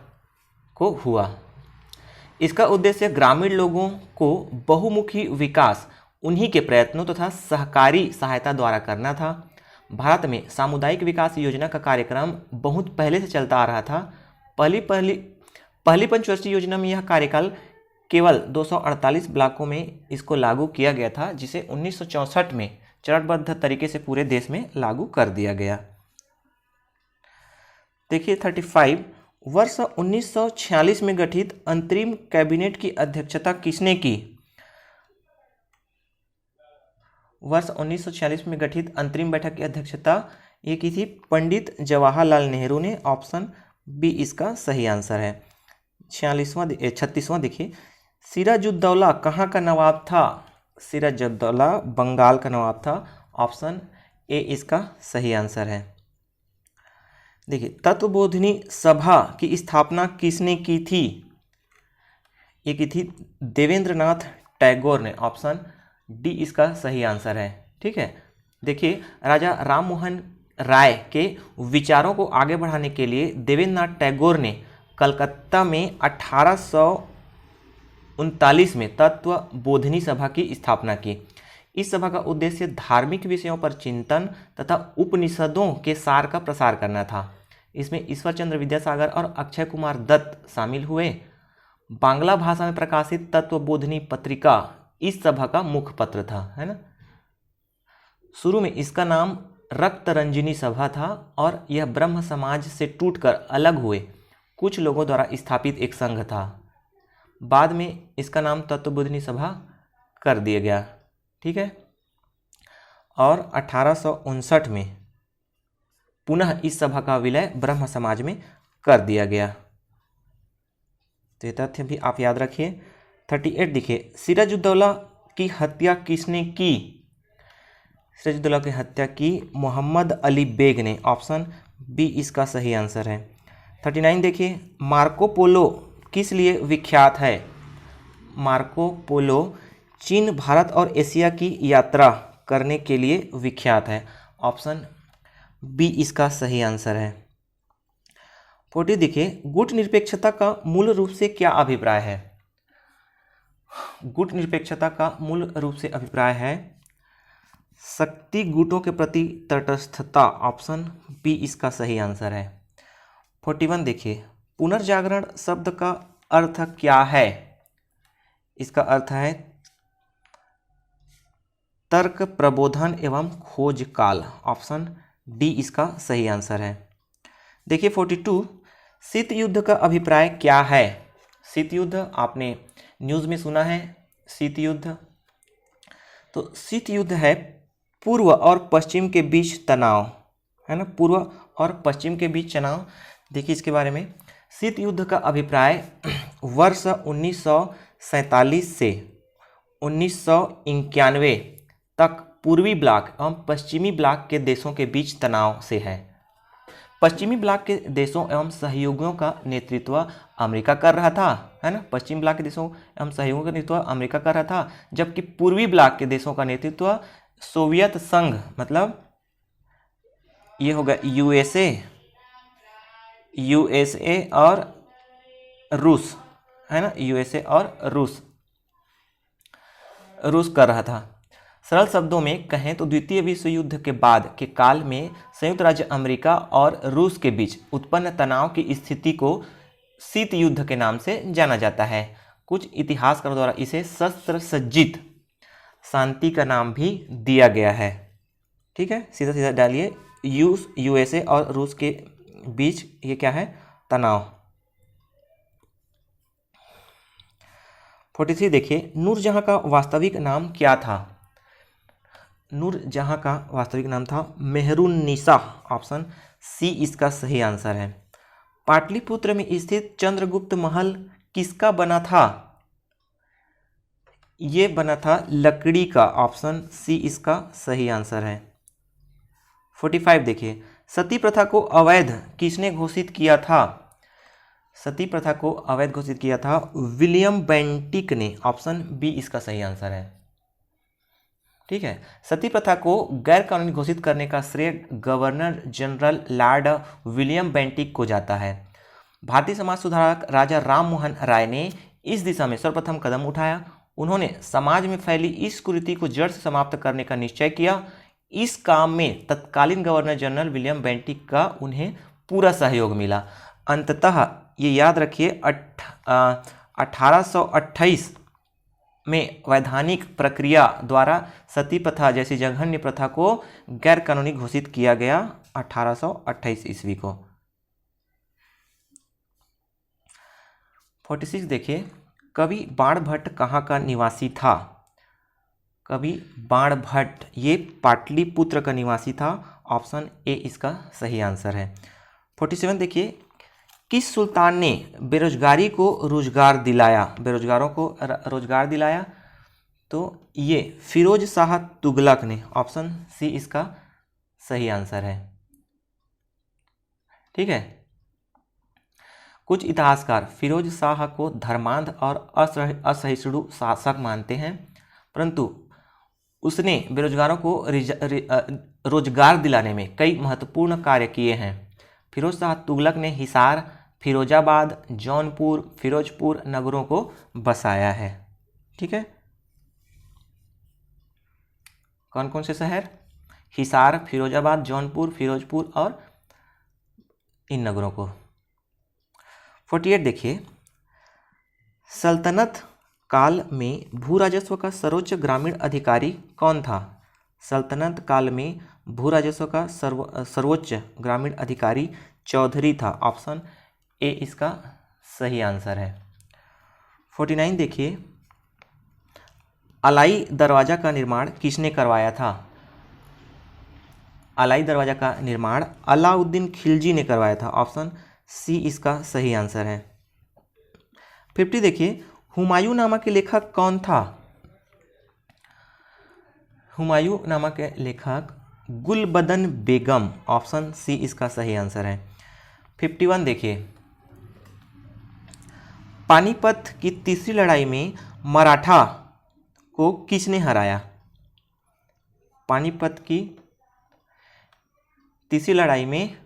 को हुआ। इसका उद्देश्य ग्रामीण लोगों को बहुमुखी विकास उन्हीं के प्रयत्नों तथा सहकारी सहायता द्वारा करना था। भारत में सामुदायिक विकास योजना का कार्यक्रम बहुत पहले से चलता आ रहा था। पहली पंचवर्षीय योजना में यह कार्यकाल केवल 248 ब्लॉकों में इसको लागू किया गया था, जिसे 1964 में चरणबद्ध तरीके से पूरे देश में लागू कर दिया गया। देखिए 35, वर्ष 1946 में गठित अंतरिम कैबिनेट की अध्यक्षता किसने की? वर्ष 1946 में गठित अंतरिम बैठक की अध्यक्षता ये की थी पंडित जवाहरलाल नेहरू ने। ऑप्शन बी इसका सही आंसर है। 36वां देखिए, सिराजुद्दौला कहाँ का नवाब था? सिराजुद्दौला बंगाल का नवाब था। ऑप्शन ए इसका सही आंसर है। देखिए, तत्वबोधिनी सभा की स्थापना किसने की थी? ये की थी देवेंद्रनाथ टैगोर ने। ऑप्शन डी इसका सही आंसर है। ठीक है, देखिए राजा राममोहन राय के विचारों को आगे बढ़ाने के लिए देवेंद्रनाथ टैगोर ने कलकत्ता में 1839 में तत्वबोधिनी सभा की स्थापना की। इस सभा का उद्देश्य धार्मिक विषयों पर चिंतन तथा उपनिषदों के सार का प्रसार करना था। इसमें ईश्वरचंद्र विद्यासागर और अक्षय कुमार दत्त शामिल हुए। बांग्ला भाषा में प्रकाशित तत्वबोधिनी पत्रिका इस सभा का मुख्य पत्र था, है ना। शुरू में इसका नाम रक्तरंजिनी सभा था और यह ब्रह्म समाज से टूटकर अलग हुए कुछ लोगों द्वारा स्थापित एक संघ था। बाद में इसका नाम तत्वबोधिनी सभा कर दिया गया। ठीक है, और 1859 में पुनः इस सभा का विलय ब्रह्म समाज में कर दिया गया। तो ये तथ्य भी आप याद रखिए। 38 देखिए, सिराजुद्दौला की हत्या किसने की? सिराजुद्दौला की हत्या की मोहम्मद अली बेग ने। ऑप्शन बी इसका सही आंसर है। 39 देखिए, मार्को पोलो किस लिए विख्यात है? मार्को पोलो चीन, भारत और एशिया की यात्रा करने के लिए विख्यात है। ऑप्शन बी इसका सही आंसर है। 40 देखिए, गुट निरपेक्षता का मूल रूप से क्या अभिप्राय है? गुट निरपेक्षता का मूल रूप से अभिप्राय है शक्ति गुटों के प्रति तटस्थता। ऑप्शन बी इसका सही आंसर है। 41 देखिए, पुनर्जागरण शब्द का अर्थ क्या है? इसका अर्थ है तर्क, प्रबोधन एवं खोज काल। ऑप्शन डी इसका सही आंसर है। देखिए 42, शीत युद्ध का अभिप्राय क्या है? शीत युद्ध आपने न्यूज़ में सुना है, शीत युद्ध। तो शीत युद्ध है पूर्व और पश्चिम के बीच तनाव, है ना, पूर्व और पश्चिम के बीच तनाव। देखिए इसके बारे में, शीत युद्ध का अभिप्राय वर्ष 1947 से 1991 तक पूर्वी ब्लॉक एवं पश्चिमी ब्लॉक के देशों के बीच तनाव से है। पश्चिमी ब्लॉक के देशों एवं सहयोगियों का नेतृत्व अमेरिका कर रहा था, है ना। पश्चिमी ब्लॉक के देशों एवं सहयोगियों का नेतृत्व अमेरिका कर रहा था, जबकि पूर्वी ब्लॉक के देशों का नेतृत्व सोवियत संघ, मतलब ये होगा यूएसए और रूस, है ना, यूएसए और रूस कर रहा था। सरल शब्दों में कहें तो द्वितीय विश्व युद्ध के बाद के काल में संयुक्त राज्य अमेरिका और रूस के बीच उत्पन्न तनाव की स्थिति को शीत युद्ध के नाम से जाना जाता है। कुछ इतिहासकारों द्वारा इसे शस्त्र सज्जित शांति का नाम भी दिया गया है। ठीक है, सीधा सीधा डालिए, यूएसए और रूस के बीच ये क्या है? तनाव। 43 देखिए, नूरजहां का वास्तविक नाम क्या था? नूरजहां का वास्तविक नाम था मेहरुन्निसा। ऑप्शन सी इसका सही आंसर है। पाटलिपुत्र में स्थित चंद्रगुप्त महल किसका बना था? ये बना था लकड़ी का। ऑप्शन सी इसका सही आंसर है। 45 देखिए, सती प्रथा को अवैध किसने घोषित किया था? सती प्रथा को अवैध घोषित किया था विलियम बेंटिक ने। ऑप्शन बी इसका सही आंसर है। ठीक है, सती प्रथा को गैर कानूनी घोषित करने का श्रेय governor general Lord William Bentinck को जाता है। भारतीय समाज सुधारक राजा राम मोहन राय ने इस दिशा में सर्वप्रथम कदम उठाया। उन्होंने समाज में फैली इस कुरीति को जड़ से समाप्त करने का निश्चय किया। इस काम में तत्कालीन गवर्नर जनरल विलियम बेंटिक का उन्हें पूरा सहयोग मिला। अंततः ये याद रखिए 1828 में वैधानिक प्रक्रिया द्वारा सती प्रथा जैसी जघन्य प्रथा को गैर कानूनी घोषित किया गया 1828 ईस्वी को। 46 देखिए, कवि बाणभट्ट कहाँ का निवासी था? कवि बाणभट्ट ये पाटलिपुत्र का निवासी था। ऑप्शन ए इसका सही आंसर है। 47 देखिए, किस सुल्तान ने बेरोजगारी को रोजगार दिलाया? बेरोजगारों को रोजगार दिलाया तो ये फिरोज शाह तुगलक ने। ऑप्शन सी इसका सही आंसर है। ठीक है, कुछ इतिहासकार फिरोज शाह को धर्मांध और असहिष्णु शासक मानते हैं, परंतु उसने बेरोजगारों को रोजगार दिलाने में कई महत्वपूर्ण कार्य किए हैं। फिरोज शाह तुगलक ने हिसार, फिरोजाबाद, जौनपुर, फिरोजपुर नगरों को बसाया है। ठीक है, कौन कौन से शहर? हिसार, फिरोजाबाद, जौनपुर, फिरोजपुर और इन नगरों को। 48 देखिए, सल्तनत काल में भू राजस्व का सर्वोच्च ग्रामीण अधिकारी कौन था? सल्तनत काल में भू राजस्व का सर्वोच्च ग्रामीण अधिकारी चौधरी था। ऑप्शन ए इसका सही आंसर है। 49 देखिए, अलाई दरवाजा का निर्माण किसने करवाया था? अलाई दरवाजा का निर्माण अलाउद्दीन खिलजी ने करवाया था। ऑप्शन सी इसका सही आंसर है। 50 देखिए, हुमायूं नामा के लेखक कौन था? हुमायूं नामा के लेखक गुलबदन बेगम। ऑप्शन सी इसका सही आंसर है। 51 देखिए, पानीपत की तीसरी लड़ाई में मराठा को किसने हराया? पानीपत की तीसरी लड़ाई में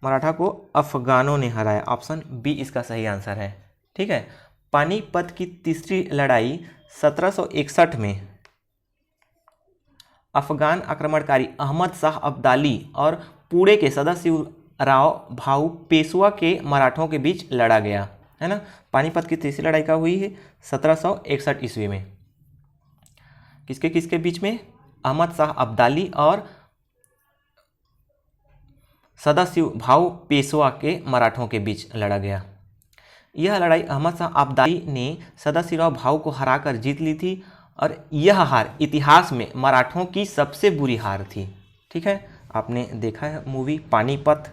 मराठा को अफगानों ने हराया। ऑप्शन बी इसका सही आंसर है। ठीक है, पानीपत की तीसरी लड़ाई 1761 में अफगान आक्रमणकारी अहमद शाह अब्दाली और पुणे के सदाशिवराव भाऊ पेशवा के मराठों के बीच लड़ा गया है ना। पानीपत की तीसरी लड़ाई का हुई है 1761 ईस्वी में। किसके किसके बीच में? अहमद शाह अब्दाली और सदाशिव भाऊ पेशवा के मराठों के बीच लड़ा गया। यह लड़ाई अहमद शाह अब्दाली ने सदाशिवराव भाऊ को हराकर जीत ली थी और यह हार इतिहास में मराठों की सबसे बुरी हार थी। ठीक है, आपने देखा है मूवी पानीपत,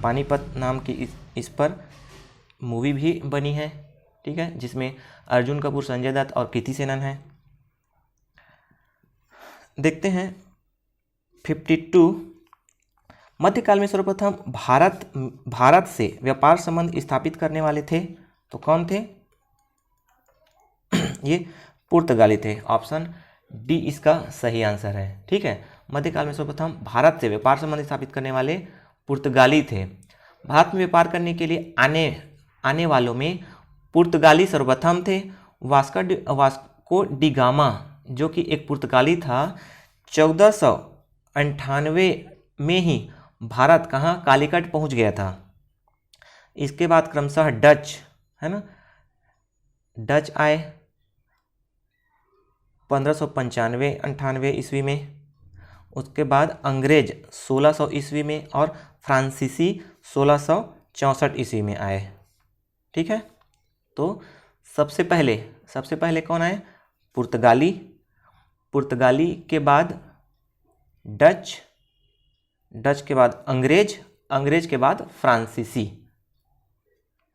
पानीपत नाम की इस पर मूवी भी बनी है। ठीक है, जिसमें अर्जुन कपूर, संजय दत्त और कृति सेनन है। देखते हैं 52, मध्यकाल में सर्वप्रथम भारत से व्यापार संबंध स्थापित करने वाले थे तो कौन थे? ये पुर्तगाली थे। ऑप्शन डी इसका सही आंसर है। ठीक है, मध्यकाल में सर्वप्रथम भारत से व्यापार संबंध स्थापित करने वाले पुर्तगाली थे। भारत में व्यापार करने के लिए आने वालों में पुर्तगाली सर्वप्रथम थे। वास्को डी गामा जो कि एक पुर्तगाली था, 1498 में ही भारत कहाँ? कालीकट पहुँच गया था। इसके बाद क्रमशः डच, है ना, डच आए 1595-98 ईस्वी में। उसके बाद अंग्रेज 1600 ईस्वी में और फ्रांसीसी 1664 ईस्वी में आए। ठीक है, तो सबसे पहले कौन आए? पुर्तगाली, पुर्तगाली के बाद डच, डच के बाद अंग्रेज, अंग्रेज के बाद फ्रांसीसी।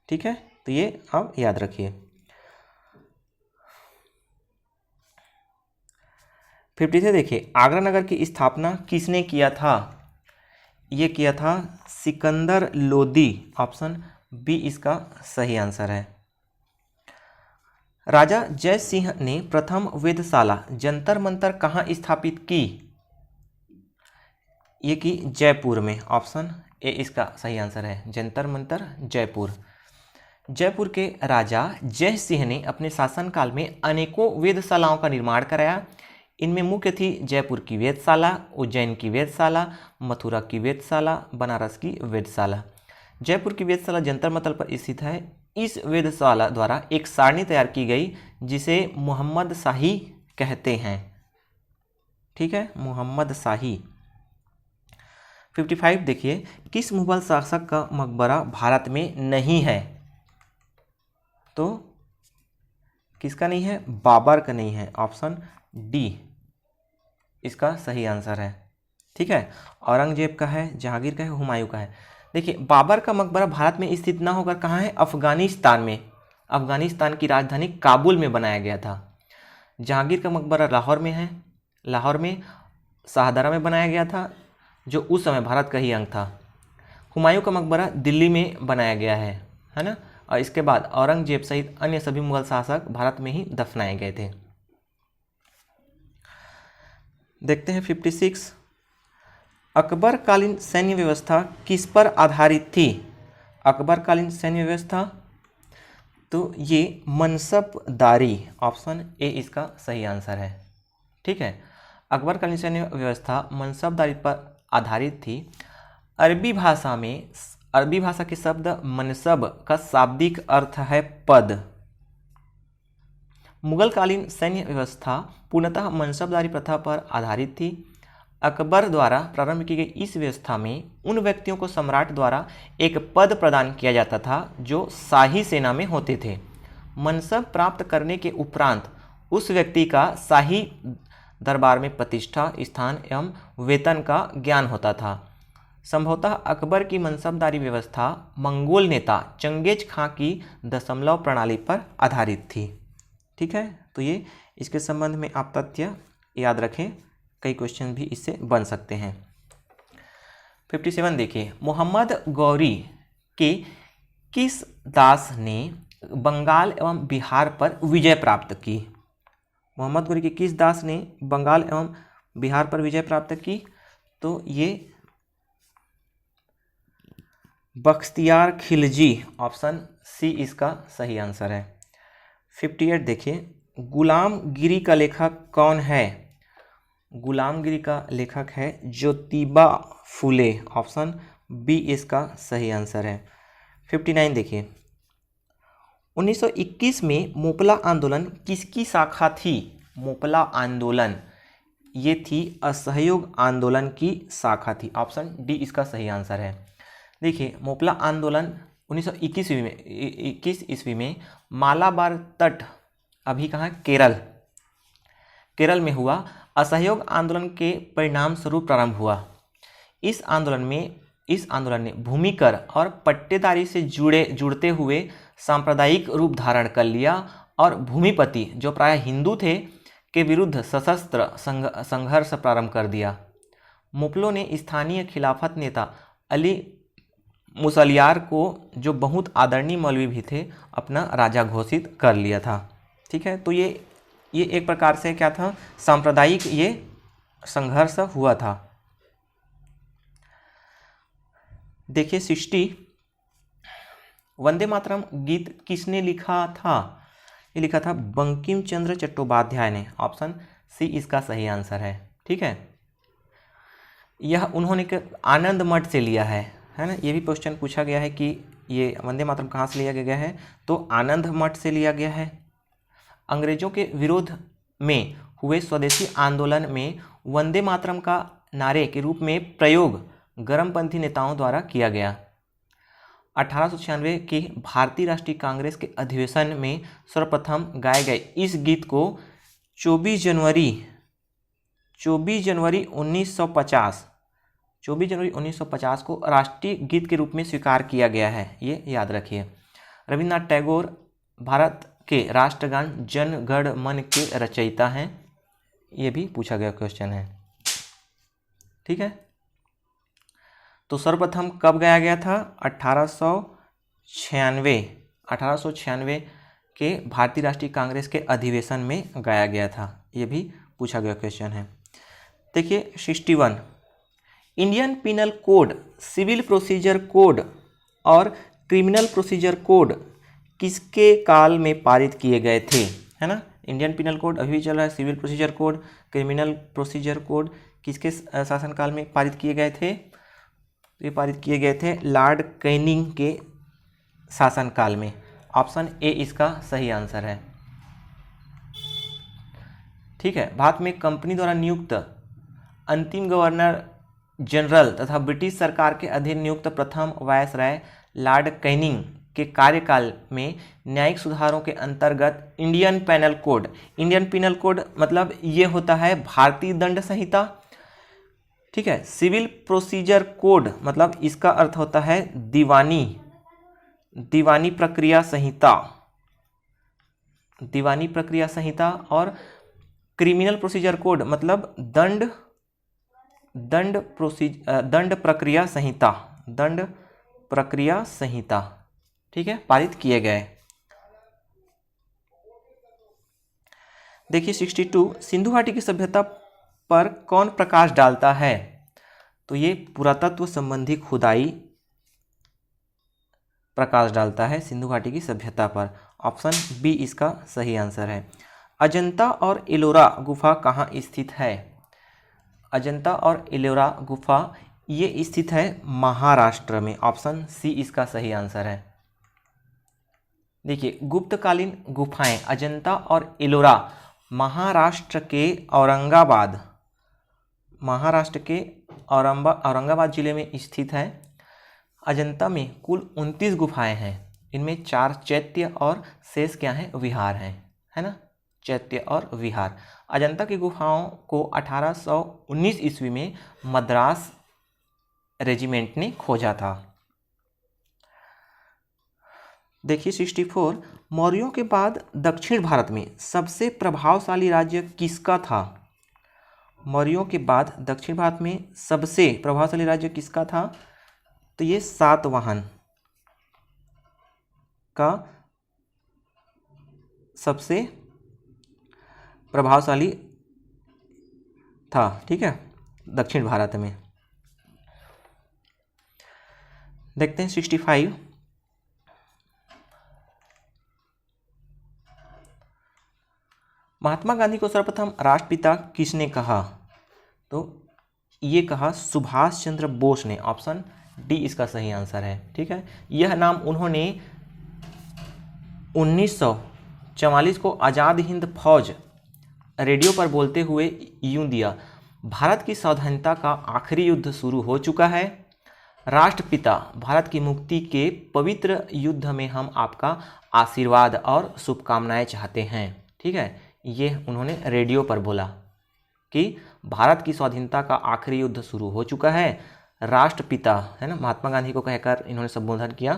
ठीक है, तो ये आप याद रखिए। 53 देखिए, आगरा नगर की स्थापना किसने किया था? ये किया था सिकंदर लोदी। ऑप्शन बी इसका सही आंसर है। राजा जय सिंह ने प्रथम वेधशाला जंतर मंतर कहाँ स्थापित की? ये की जयपुर में। ऑप्शन ए इसका सही आंसर है, जंतर मंतर जयपुर। जयपुर के राजा जय सिंह ने अपने शासनकाल में अनेकों वेधशालाओं का निर्माण कराया। इनमें मुख्य थी जयपुर की वेधशाला, उज्जैन की वेधशाला, मथुरा की वेधशाला, बनारस की वेधशाला। जयपुर की वेधशाला जंतर मंतर पर स्थित है। इस वेधशाला द्वारा एक सारणी तैयार की गई जिसे मोहम्मद शाही कहते हैं। ठीक है, मोहम्मद शाही। 55 देखिए, किस मुगल शासक का मकबरा भारत में नहीं है? तो किसका नहीं है? बाबर का नहीं है। ऑप्शन डी इसका सही आंसर है। ठीक है, औरंगजेब का है, जहांगीर का है, हुमायूं का है। देखिए, बाबर का मकबरा भारत में स्थित ना होकर कहाँ है? अफगानिस्तान में। अफगानिस्तान की राजधानी काबुल में बनाया गया था। जहांगीर का मकबरा लाहौर में है। लाहौर में शाहदरा में बनाया गया था, जो उस समय भारत का ही अंग था। हुमायूं का मकबरा दिल्ली में बनाया गया है ना। और इसके बाद औरंगजेब सहित अन्य सभी मुगल शासक भारत में ही दफनाए गए थे। देखते हैं 56, अकबरकालीन सैन्य व्यवस्था किस पर आधारित थी? अकबरकालीन सैन्य व्यवस्था, तो ये मनसबदारी, ऑप्शन ए इसका सही आंसर है। ठीक है, अकबरकालीन सैन्य व्यवस्था मनसबदारी पर आधारित थी। अरबी भाषा के शब्द मनसब का शाब्दिक अर्थ है पद। मुगलकालीन सैन्य व्यवस्था पूर्णतः मनसबदारी प्रथा पर आधारित थी। अकबर द्वारा प्रारंभ की गई इस व्यवस्था में उन व्यक्तियों को सम्राट द्वारा एक पद प्रदान किया जाता था जो शाही सेना में होते थे। मनसब प्राप्त करने के उपरांत उस व्यक्ति का शाही दरबार में प्रतिष्ठा, स्थान एवं वेतन का ज्ञान होता था। संभवतः अकबर की मनसबदारी व्यवस्था मंगोल नेता चंगेज खां की दशमलव प्रणाली पर आधारित थी। ठीक है, तो ये इसके संबंध में आप तथ्य याद रखें, कई क्वेश्चन भी इससे बन सकते हैं। 57 देखिए, मोहम्मद गौरी के किस दास ने बंगाल एवं बिहार पर विजय प्राप्त की? मोहम्मद गौरी के किस दास ने बंगाल एवं बिहार पर विजय प्राप्त की? तो ये बख्तियार खिलजी, ऑप्शन सी इसका सही आंसर है। 58 देखिए, गुलामगिरी का लेखक कौन है? गुलामगिरी का लेखक है ज्योतिबा फुले, ऑप्शन बी इसका सही आंसर है। 59 देखिए, 1921 में मोपला आंदोलन किसकी शाखा थी? मोपला आंदोलन ये थी असहयोग आंदोलन की शाखा थी। ऑप्शन डी इसका सही आंसर है। देखिए, मोपला आंदोलन 1921 ईस्वी में मालाबार तट, अभी कहाँ? केरल में हुआ। असहयोग आंदोलन के परिणाम स्वरूप प्रारंभ हुआ। इस आंदोलन ने भूमिकर और पट्टेदारी से जुड़ते हुए सांप्रदायिक रूप धारण कर लिया और भूमिपति, जो प्रायः हिंदू थे, के विरुद्ध सशस्त्र संघर्ष प्रारंभ कर दिया। मुपलों ने स्थानीय खिलाफत नेता अली मुसलियार को, जो बहुत आदरणीय मौलवी भी थे, अपना राजा घोषित कर लिया था। ठीक है, तो ये एक प्रकार से क्या था? सांप्रदायिक ये संघर्ष हुआ था। देखिए 60, वंदे मातरम गीत किसने लिखा था? ये लिखा था बंकिम चंद्र चट्टोपाध्याय ने। ऑप्शन सी इसका सही आंसर है। ठीक है, यह उन्होंने आनंद मठ से लिया है ना। ये भी क्वेश्चन पूछा गया है कि ये वंदे मातरम कहाँ से लिया गया है, तो आनंद मठ से लिया गया है। अंग्रेजों के विरोध में हुए स्वदेशी आंदोलन में वंदे मातरम का नारे के रूप में प्रयोग गर्मपंथी नेताओं द्वारा किया गया। 1896 के भारतीय राष्ट्रीय कांग्रेस के अधिवेशन में सर्वप्रथम गाए गए इस गीत को 24 जनवरी 1950 को राष्ट्रीय गीत के रूप में स्वीकार किया गया है। ये याद रखिए। रविन्द्रनाथ टैगोर भारत के राष्ट्रगान जन गण मन के रचयिता हैं। ये भी पूछा गया क्वेश्चन है। ठीक है, तो सर्वप्रथम कब गाया गया था? 1896 के भारतीय राष्ट्रीय कांग्रेस के अधिवेशन में गाया गया था। ये भी पूछा गया क्वेश्चन है। देखिए 61, Indian penal code, civil procedure code और क्रिमिनल प्रोसीजर कोड किसके काल में पारित किए गए थे, है ना। इंडियन पिनल कोड अभी भी चल रहा है, civil procedure code, criminal procedure code किसके शासनकाल में पारित किए गए थे? ये पारित किए गए थे लॉर्ड कैनिंग के शासनकाल में। ऑप्शन ए इसका सही आंसर है। ठीक है, भारत में कंपनी द्वारा नियुक्त अंतिम गवर्नर जनरल तथा ब्रिटिश सरकार के अधीन नियुक्त प्रथम वायसराय लॉर्ड कैनिंग के कार्यकाल में न्यायिक सुधारों के अंतर्गत Indian penal code, Indian penal code मतलब ये होता है भारतीय दंड संहिता। ठीक है, सिविल प्रोसीजर कोड मतलब इसका अर्थ होता है दीवानी प्रक्रिया संहिता, दीवानी प्रक्रिया संहिता। और क्रिमिनल प्रोसीजर कोड मतलब दंड प्रक्रिया संहिता, दंड प्रक्रिया संहिता। ठीक है, पारित किए गए। देखिए 62, सिंधु घाटी की सभ्यता पर कौन प्रकाश डालता है? तो ये पुरातत्व संबंधी खुदाई प्रकाश डालता है सिंधु घाटी की सभ्यता पर। ऑप्शन बी इसका सही आंसर है। अजंता और एलोरा गुफा कहाँ स्थित है? अजंता और एलोरा गुफा ये स्थित है महाराष्ट्र में। ऑप्शन सी इसका सही आंसर है। देखिए गुप्तकालीन गुफाएं अजंता और एलोरा महाराष्ट्र के औरंगाबाद जिले में स्थित है। अजंता में कुल 29 गुफाएं हैं। इनमें 4 चैत्य और शेष क्या हैं? विहार हैं, है ना, चैत्य और विहार। अजंता की गुफाओं को 1819 ईस्वी में मद्रास रेजिमेंट ने खोजा था। देखिए 64, मौर्यों के बाद दक्षिण भारत में सबसे प्रभावशाली राज्य किसका था? मौर्यों के बाद दक्षिण भारत में सबसे प्रभावशाली राज्य किसका था? तो ये सातवाहन का सबसे प्रभावशाली था। ठीक है, दक्षिण भारत में। देखते हैं 65, महात्मा गांधी को सर्वप्रथम राष्ट्रपिता किसने कहा? तो ये कहा सुभाष चंद्र बोस ने। ऑप्शन डी इसका सही आंसर है। ठीक है, यह नाम उन्होंने 1944 को आज़ाद हिंद फौज रेडियो पर बोलते हुए यूं दिया, भारत की स्वाधीनता का आखिरी युद्ध शुरू हो चुका है। राष्ट्रपिता, भारत की मुक्ति के पवित्र युद्ध में हम आपका आशीर्वाद और शुभकामनाएं चाहते हैं। ठीक है, ये उन्होंने रेडियो पर बोला कि भारत की स्वाधीनता का आखिरी युद्ध शुरू हो चुका है। राष्ट्रपिता, है ना, महात्मा गांधी को कहकर इन्होंने संबोधन किया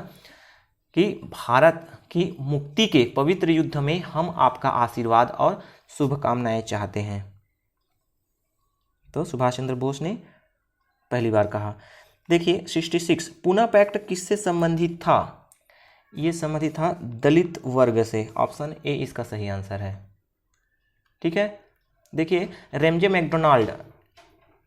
कि भारत की मुक्ति के पवित्र युद्ध में हम आपका आशीर्वाद और शुभकामनाएं चाहते हैं। तो सुभाष चंद्र बोस ने पहली बार कहा। देखिए 66, पूना पैक्ट किससे संबंधित था? ये संबंधित था दलित वर्ग से। ऑप्शन ए इसका सही आंसर है। ठीक है, देखिए रेमजे मैकडोनाल्ड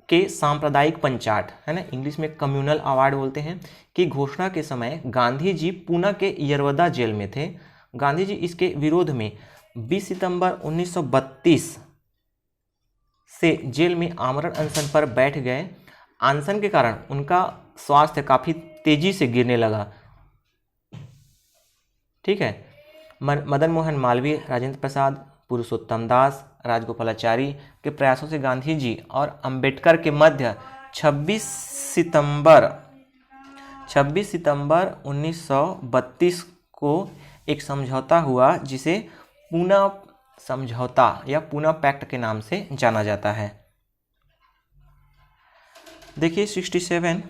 के सांप्रदायिक पंचाट, है ना, इंग्लिश में कम्युनल अवार्ड बोलते हैं, की घोषणा के समय गांधी जी पूना के यरवदा जेल में थे। गांधी जी इसके विरोध में 20 सितंबर 1932 से जेल में आमरण अनशन पर बैठ गए। अनशन के कारण उनका स्वास्थ्य काफ़ी तेजी से गिरने लगा। ठीक है, मदन मोहन मालवीय, राजेंद्र प्रसाद, पुरुषोत्तम दास, राजगोपालाचारी के प्रयासों से गांधी जी और अंबेडकर के मध्य 26 सितंबर 1932 को एक समझौता हुआ, जिसे पूना समझौता या पूना पैक्ट के नाम से जाना जाता है। देखिए 67,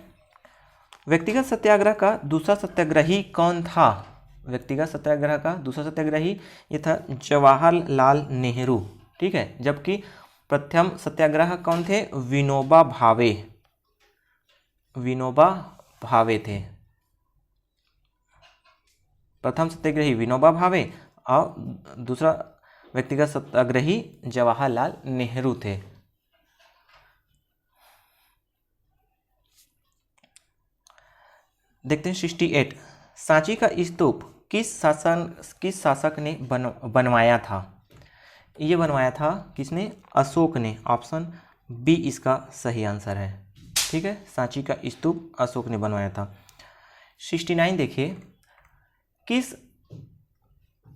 व्यक्तिगत सत्याग्रह का दूसरा सत्याग्रही कौन था? व्यक्तिगत सत्याग्रह का दूसरा सत्याग्रही ये था जवाहरलाल नेहरू। ठीक है, जबकि प्रथम सत्याग्रह कौन थे? विनोबा भावे थे। प्रथम सत्याग्रही विनोबा भावे और दूसरा व्यक्तिगत सत्याग्रही जवाहरलाल नेहरू थे। देखते हैं 68, सांची का स्तूप किस शासक ने बनवाया था? ये बनवाया था किसने? अशोक ने। ऑप्शन बी इसका सही आंसर है। ठीक है, सांची का स्तूप अशोक ने बनवाया था। 69 देखिए, किस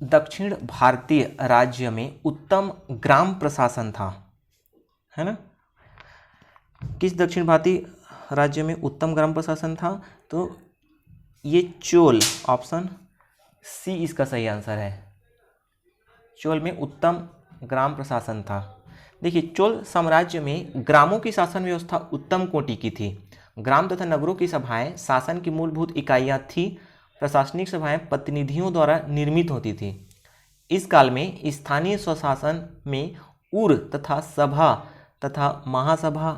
दक्षिण भारतीय राज्य में उत्तम ग्राम प्रशासन था? है ना, किस दक्षिण भारतीय राज्य में उत्तम ग्राम प्रशासन था? तो ये चोल, ऑप्शन सी इसका सही आंसर है। चोल में उत्तम ग्राम प्रशासन था। देखिए, चोल साम्राज्य में ग्रामों की शासन व्यवस्था उत्तम कोटि की थी। ग्राम तथा नगरों की सभाएं शासन की मूलभूत इकाइयां थी। प्रशासनिक सभाएं प्रतिनिधियों द्वारा निर्मित होती थी। इस काल में स्थानीय स्वशासन में उर तथा सभा तथा महासभा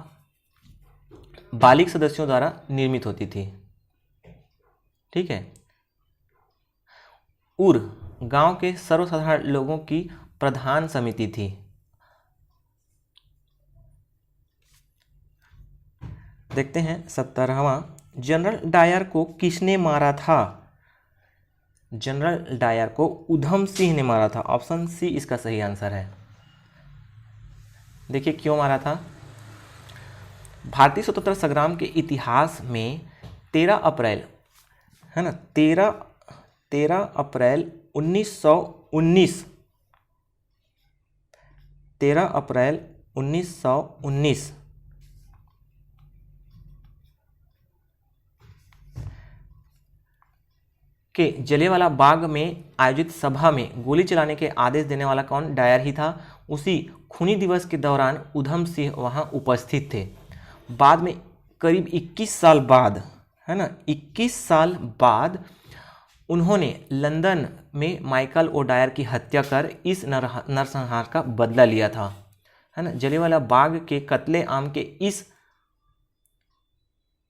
बालिक सदस्यों द्वारा निर्मित होती थी। ठीक है, उर गांव के सर्वसाधारण लोगों की प्रधान समिति थी। देखते हैं 17वां, जनरल डायर को किसने मारा था? जनरल डायर को उधम सिंह ने मारा था। ऑप्शन सी इसका सही आंसर है। देखिए क्यों मारा था। भारतीय स्वतंत्रता संग्राम के इतिहास में 13 अप्रैल, है ना, 13 अप्रैल 1919, 13 अप्रैल 1919 के जलियांवाला बाग में आयोजित सभा में गोली चलाने के आदेश देने वाला कौन? डायर ही था। उसी खूनी दिवस के दौरान उधम सिंह वहां उपस्थित थे। बाद में करीब 21 साल बाद, है ना, 21 साल बाद उन्होंने लंदन में माइकल ओ डायर की हत्या कर इस नरसंहार का बदला लिया था। है ना, जलियांवाला बाग के कत्ले आम के इस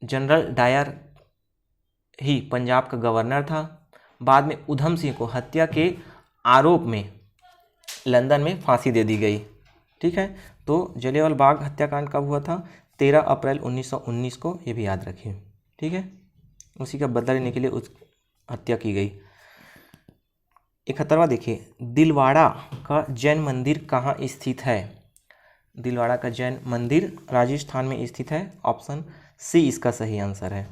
जनरल डायर ही पंजाब का गवर्नर था। बाद में उधम सिंह को हत्या के आरोप में लंदन में फांसी दे दी गई। ठीक है, तो जलियांवाला बाग हत्याकांड कब हुआ था? 13 अप्रैल 1919 को, ये भी याद रखिए। ठीक है, उसी का बदला लेने के लिए उस हत्या की गई। 71वां देखिए, दिलवाड़ा का जैन मंदिर कहाँ स्थित है? दिलवाड़ा का जैन मंदिर राजस्थान में स्थित है। ऑप्शन सी इसका सही आंसर है।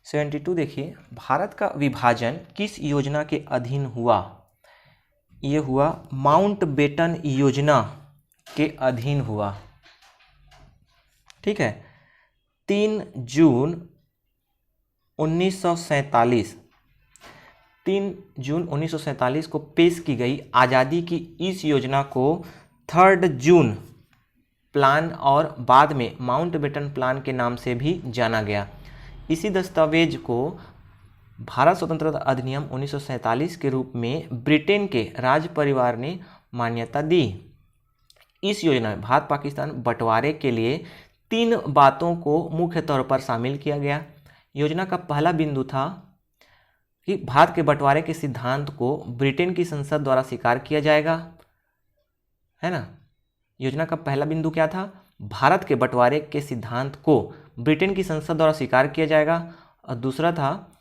72 देखिए, भारत का विभाजन किस योजना के अधीन हुआ? ये हुआ माउंटबेटन योजना के अधीन हुआ। ठीक है, 3 जून 1947, 3 जून 1947 को पेश की गई आज़ादी की इस योजना को 3 जून प्लान और बाद में माउंटबेटन प्लान के नाम से भी जाना गया। इसी दस्तावेज को भारत स्वतंत्रता अधिनियम 1947 के रूप में ब्रिटेन के राज परिवार ने मान्यता दी। इस योजना में भारत पाकिस्तान बंटवारे के लिए 3 बातों को मुख्य तौर पर शामिल किया गया। योजना का पहला बिंदु था कि भारत के बंटवारे के सिद्धांत को ब्रिटेन की संसद द्वारा स्वीकार किया जाएगा। है ना, योजना का पहला बिंदु क्या था? भारत के बंटवारे के सिद्धांत को ब्रिटेन की संसद द्वारा स्वीकार किया जाएगा। और दूसरा था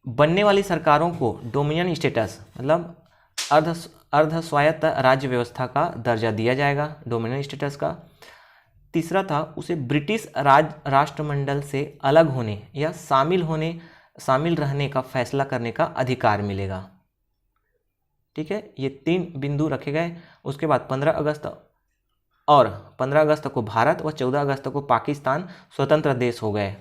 बनने वाली सरकारों को डोमिनियन स्टेटस, मतलब अर्ध स्वायत्त राज्य व्यवस्था का दर्जा दिया जाएगा, डोमिनियन स्टेटस का। तीसरा था उसे ब्रिटिश राष्ट्रमंडल से अलग होने या शामिल रहने का फैसला करने का अधिकार मिलेगा। ठीक है, ये 3 बिंदु रखे गए। उसके बाद 15 अगस्त को भारत व 14 अगस्त को पाकिस्तान स्वतंत्र देश हो गए।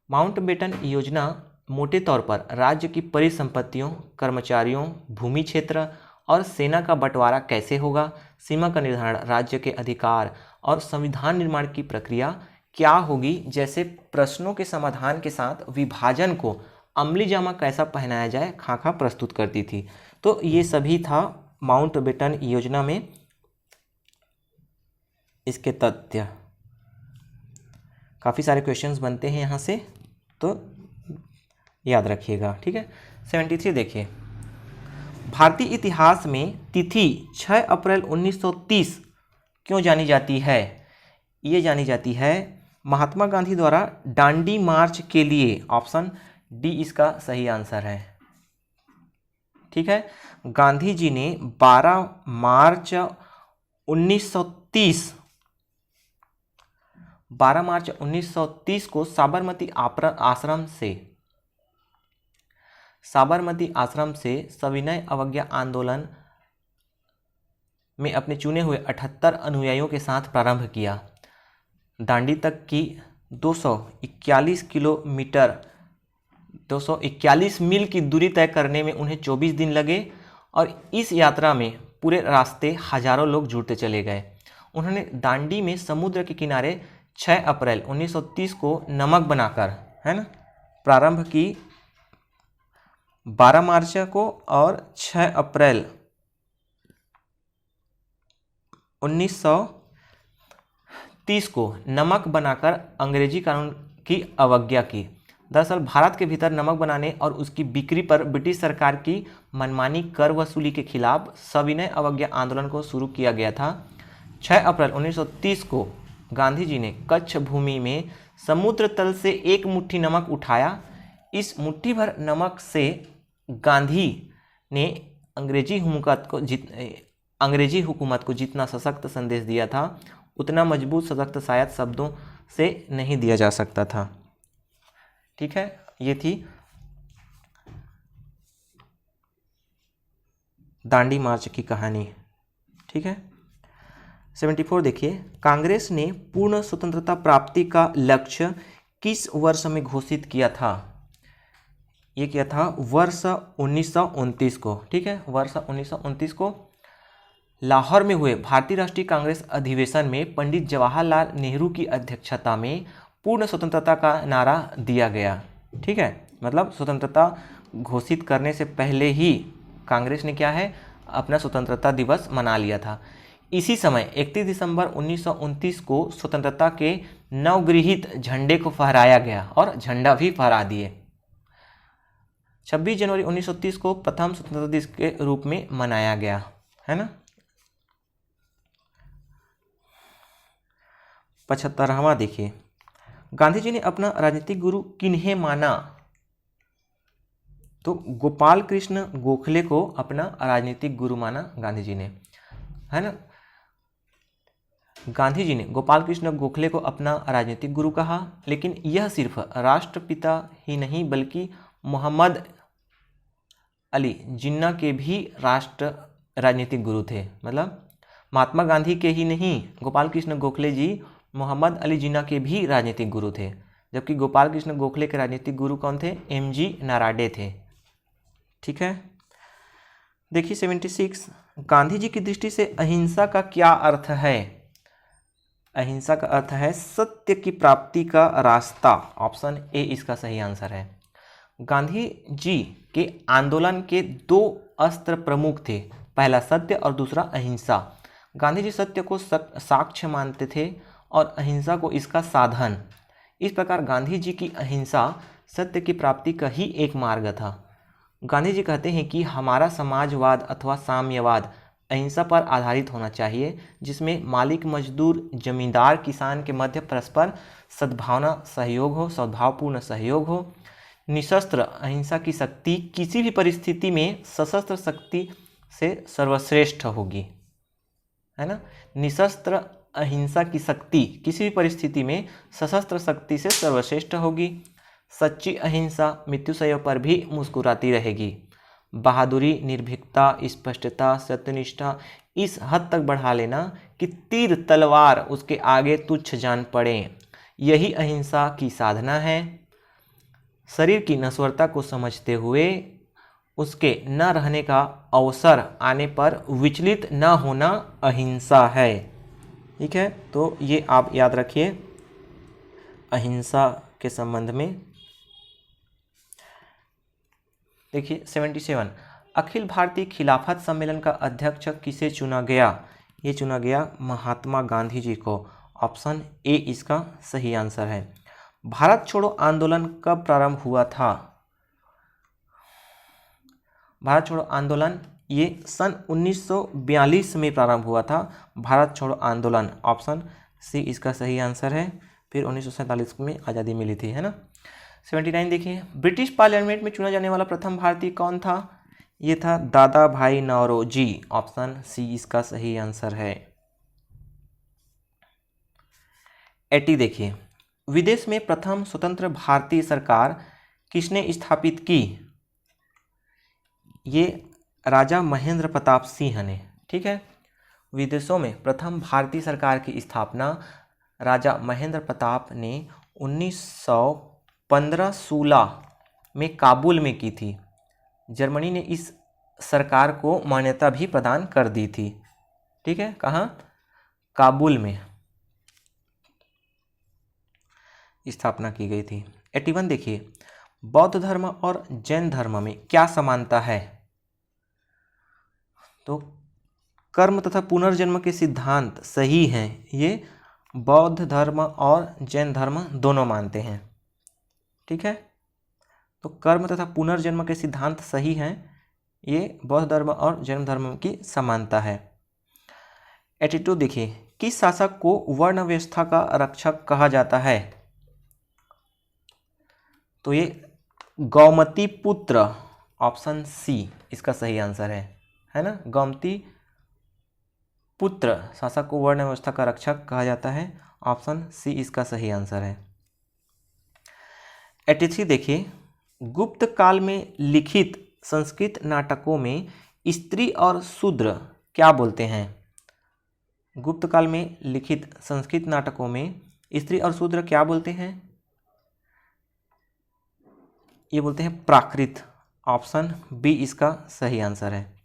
माउंटबेटन योजना मोटे तौर पर राज्य की परिसंपत्तियों, कर्मचारियों, भूमि क्षेत्र और सेना का बंटवारा कैसे होगा, सीमा का निर्धारण, राज्य के अधिकार और संविधान निर्माण की प्रक्रिया क्या होगी जैसे प्रश्नों के समाधान के साथ विभाजन को अमली जामा कैसा पहनाया जाए, खाका प्रस्तुत करती थी। तो ये सभी था माउंटबेटन योजना में इसके तथ्य। काफ़ी सारे क्वेश्चंस बनते हैं यहाँ से, तो याद रखिएगा। ठीक है, 73 देखिए, भारतीय इतिहास में तिथि 6 अप्रैल 1930 क्यों जानी जाती है? ये जानी जाती है महात्मा गांधी द्वारा दांडी मार्च के लिए। ऑप्शन डी इसका सही आंसर है। ठीक है। गांधी जी ने 12 मार्च 1930 को साबरमती आश्रम से सविनय अवज्ञा आंदोलन में अपने चुने हुए 78 अनुयायियों के साथ प्रारंभ किया। दांडी तक की 241 मील की दूरी तय करने में उन्हें 24 दिन लगे और इस यात्रा में पूरे रास्ते हजारों लोग जुड़ते चले गए। उन्होंने दांडी में समुद्र के किनारे 6 अप्रैल 1930 को नमक बनाकर, है ना, प्रारंभ की 12 मार्च को, और 6 अप्रैल 1930 को नमक बनाकर अंग्रेजी कानून की अवज्ञा की। दरअसल भारत के भीतर नमक बनाने और उसकी बिक्री पर ब्रिटिश सरकार की मनमानी कर वसूली के खिलाफ सविनय अवज्ञा आंदोलन को शुरू किया गया था। 6 अप्रैल 1930 को गांधी जी ने कच्छ भूमि में समुद्र तल से एक मुट्ठी नमक उठाया। इस मुट्ठी भर नमक से गांधी ने अंग्रेजी हुकूमत को जितना सशक्त संदेश दिया था उतना मजबूत सशक्त शायद शब्दों से नहीं दिया जा सकता था। ठीक है, ये थी दांडी मार्च की कहानी। ठीक है, 74 देखिए, कांग्रेस ने पूर्ण स्वतंत्रता प्राप्ति का लक्ष्य किस वर्ष में घोषित किया था? ये किया था वर्ष 1929 को। ठीक है, वर्ष 1929 को लाहौर में हुए भारतीय राष्ट्रीय कांग्रेस अधिवेशन में पंडित जवाहरलाल नेहरू की अध्यक्षता में पूर्ण स्वतंत्रता का नारा दिया गया। ठीक है, मतलब स्वतंत्रता घोषित करने से पहले ही कांग्रेस ने क्या है, अपना स्वतंत्रता दिवस मना लिया था। इसी समय 31 दिसंबर 1929 को स्वतंत्रता के नवगृहित झंडे को फहराया गया और झंडा भी फहरा दिए। 26 जनवरी 1930 को प्रथम स्वतंत्रता दिवस के रूप में मनाया गया, है ना। 75वां देखिए, गांधी जी ने अपना राजनीतिक गुरु किन्हें माना? तो गोपाल कृष्ण गोखले को अपना राजनीतिक गुरु माना गांधी जी ने, है ना। गांधी जी ने गोपाल कृष्ण गोखले को अपना राजनीतिक गुरु कहा, लेकिन यह सिर्फ राष्ट्रपिता ही नहीं बल्कि मोहम्मद अली जिन्ना के भी राजनीतिक गुरु थे। मतलब महात्मा गांधी के ही नहीं, गोपाल कृष्ण गोखले जी मोहम्मद अली जिन्ना के भी राजनीतिक गुरु थे। जबकि गोपाल कृष्ण गोखले के राजनीतिक गुरु कौन थे? एमजी नाराडे थे। ठीक है, देखिए 76, गांधी जी की दृष्टि से अहिंसा का क्या अर्थ है? अहिंसा का अर्थ है सत्य की प्राप्ति का रास्ता। ऑप्शन ए इसका सही आंसर है। गांधी जी के आंदोलन के 2 अस्त्र प्रमुख थे, पहला सत्य और दूसरा अहिंसा। गांधी जी सत्य को साक्ष्य मानते थे और अहिंसा को इसका साधन। इस प्रकार गांधी जी की अहिंसा सत्य की प्राप्ति का ही एक मार्ग था। गांधी जी कहते हैं कि हमारा समाजवाद अथवा साम्यवाद अहिंसा पर आधारित होना चाहिए, जिसमें मालिक मजदूर जमींदार किसान के मध्य परस्पर सद्भावपूर्ण सहयोग हो। निशस्त्र अहिंसा की शक्ति किसी भी परिस्थिति में सशस्त्र शक्ति से सर्वश्रेष्ठ होगी, है ना। निशस्त्र अहिंसा की शक्ति किसी भी परिस्थिति में सशस्त्र शक्ति से सर्वश्रेष्ठ होगी। सच्ची अहिंसा मृत्युशैया पर भी मुस्कुराती रहेगी। बहादुरी, निर्भीकता, स्पष्टता, सत्यनिष्ठा इस हद तक बढ़ा लेना कि तीर तलवार उसके आगे तुच्छ जान पड़े, यही अहिंसा की साधना है। शरीर की नश्वरता को समझते हुए उसके न रहने का अवसर आने पर विचलित न होना अहिंसा है। ठीक है, तो ये आप याद रखिए अहिंसा के संबंध में। देखिए 77, अखिल भारतीय खिलाफत सम्मेलन का अध्यक्ष किसे चुना गया? ये चुना गया महात्मा गांधी जी को। ऑप्शन ए इसका सही आंसर है। भारत छोड़ो आंदोलन कब प्रारंभ हुआ था? भारत छोड़ो आंदोलन ये सन 1942 में प्रारंभ हुआ था। भारत छोड़ो आंदोलन, ऑप्शन सी इसका सही आंसर है। फिर 1947 में आज़ादी मिली थी, है ना। 79 देखिए, ब्रिटिश पार्लियामेंट में चुना जाने वाला प्रथम भारतीय कौन था? ये था दादा भाई नौरोजी। ऑप्शन सी इसका सही आंसर है। 80 देखिए, विदेश में प्रथम स्वतंत्र भारतीय सरकार किसने स्थापित की? ये राजा महेंद्र प्रताप सिंह ने। ठीक है, विदेशों में प्रथम भारतीय सरकार की स्थापना राजा महेंद्र प्रताप ने 1915-16 में काबुल में की थी। जर्मनी ने इस सरकार को मान्यता भी प्रदान कर दी थी। ठीक है, कहाँ? काबुल में स्थापना की गई थी। 81 देखिए, बौद्ध धर्म और जैन धर्म में क्या समानता है? तो कर्म तथा पुनर्जन्म के सिद्धांत सही हैं, ये बौद्ध धर्म और जैन धर्म दोनों मानते हैं। ठीक है, तो कर्म तथा पुनर्जन्म के सिद्धांत सही हैं, ये बौद्ध धर्म और जैन धर्म की समानता है। 82 देखिए, किस शासक को वर्ण व्यवस्था का रक्षक कहा जाता है? तो ये गौमती पुत्र, ऑप्शन सी इसका सही आंसर है ना। गौमती पुत्र शासक को वर्ण व्यवस्था का रक्षक कहा जाता है। ऑप्शन सी इसका सही आंसर है। 83 देखिए, गुप्त काल में लिखित संस्कृत नाटकों में स्त्री और शूद्र क्या बोलते हैं? गुप्त काल में लिखित संस्कृत नाटकों में स्त्री और शूद्र क्या बोलते हैं? ये बोलते हैं प्राकृत। ऑप्शन बी इसका सही आंसर है।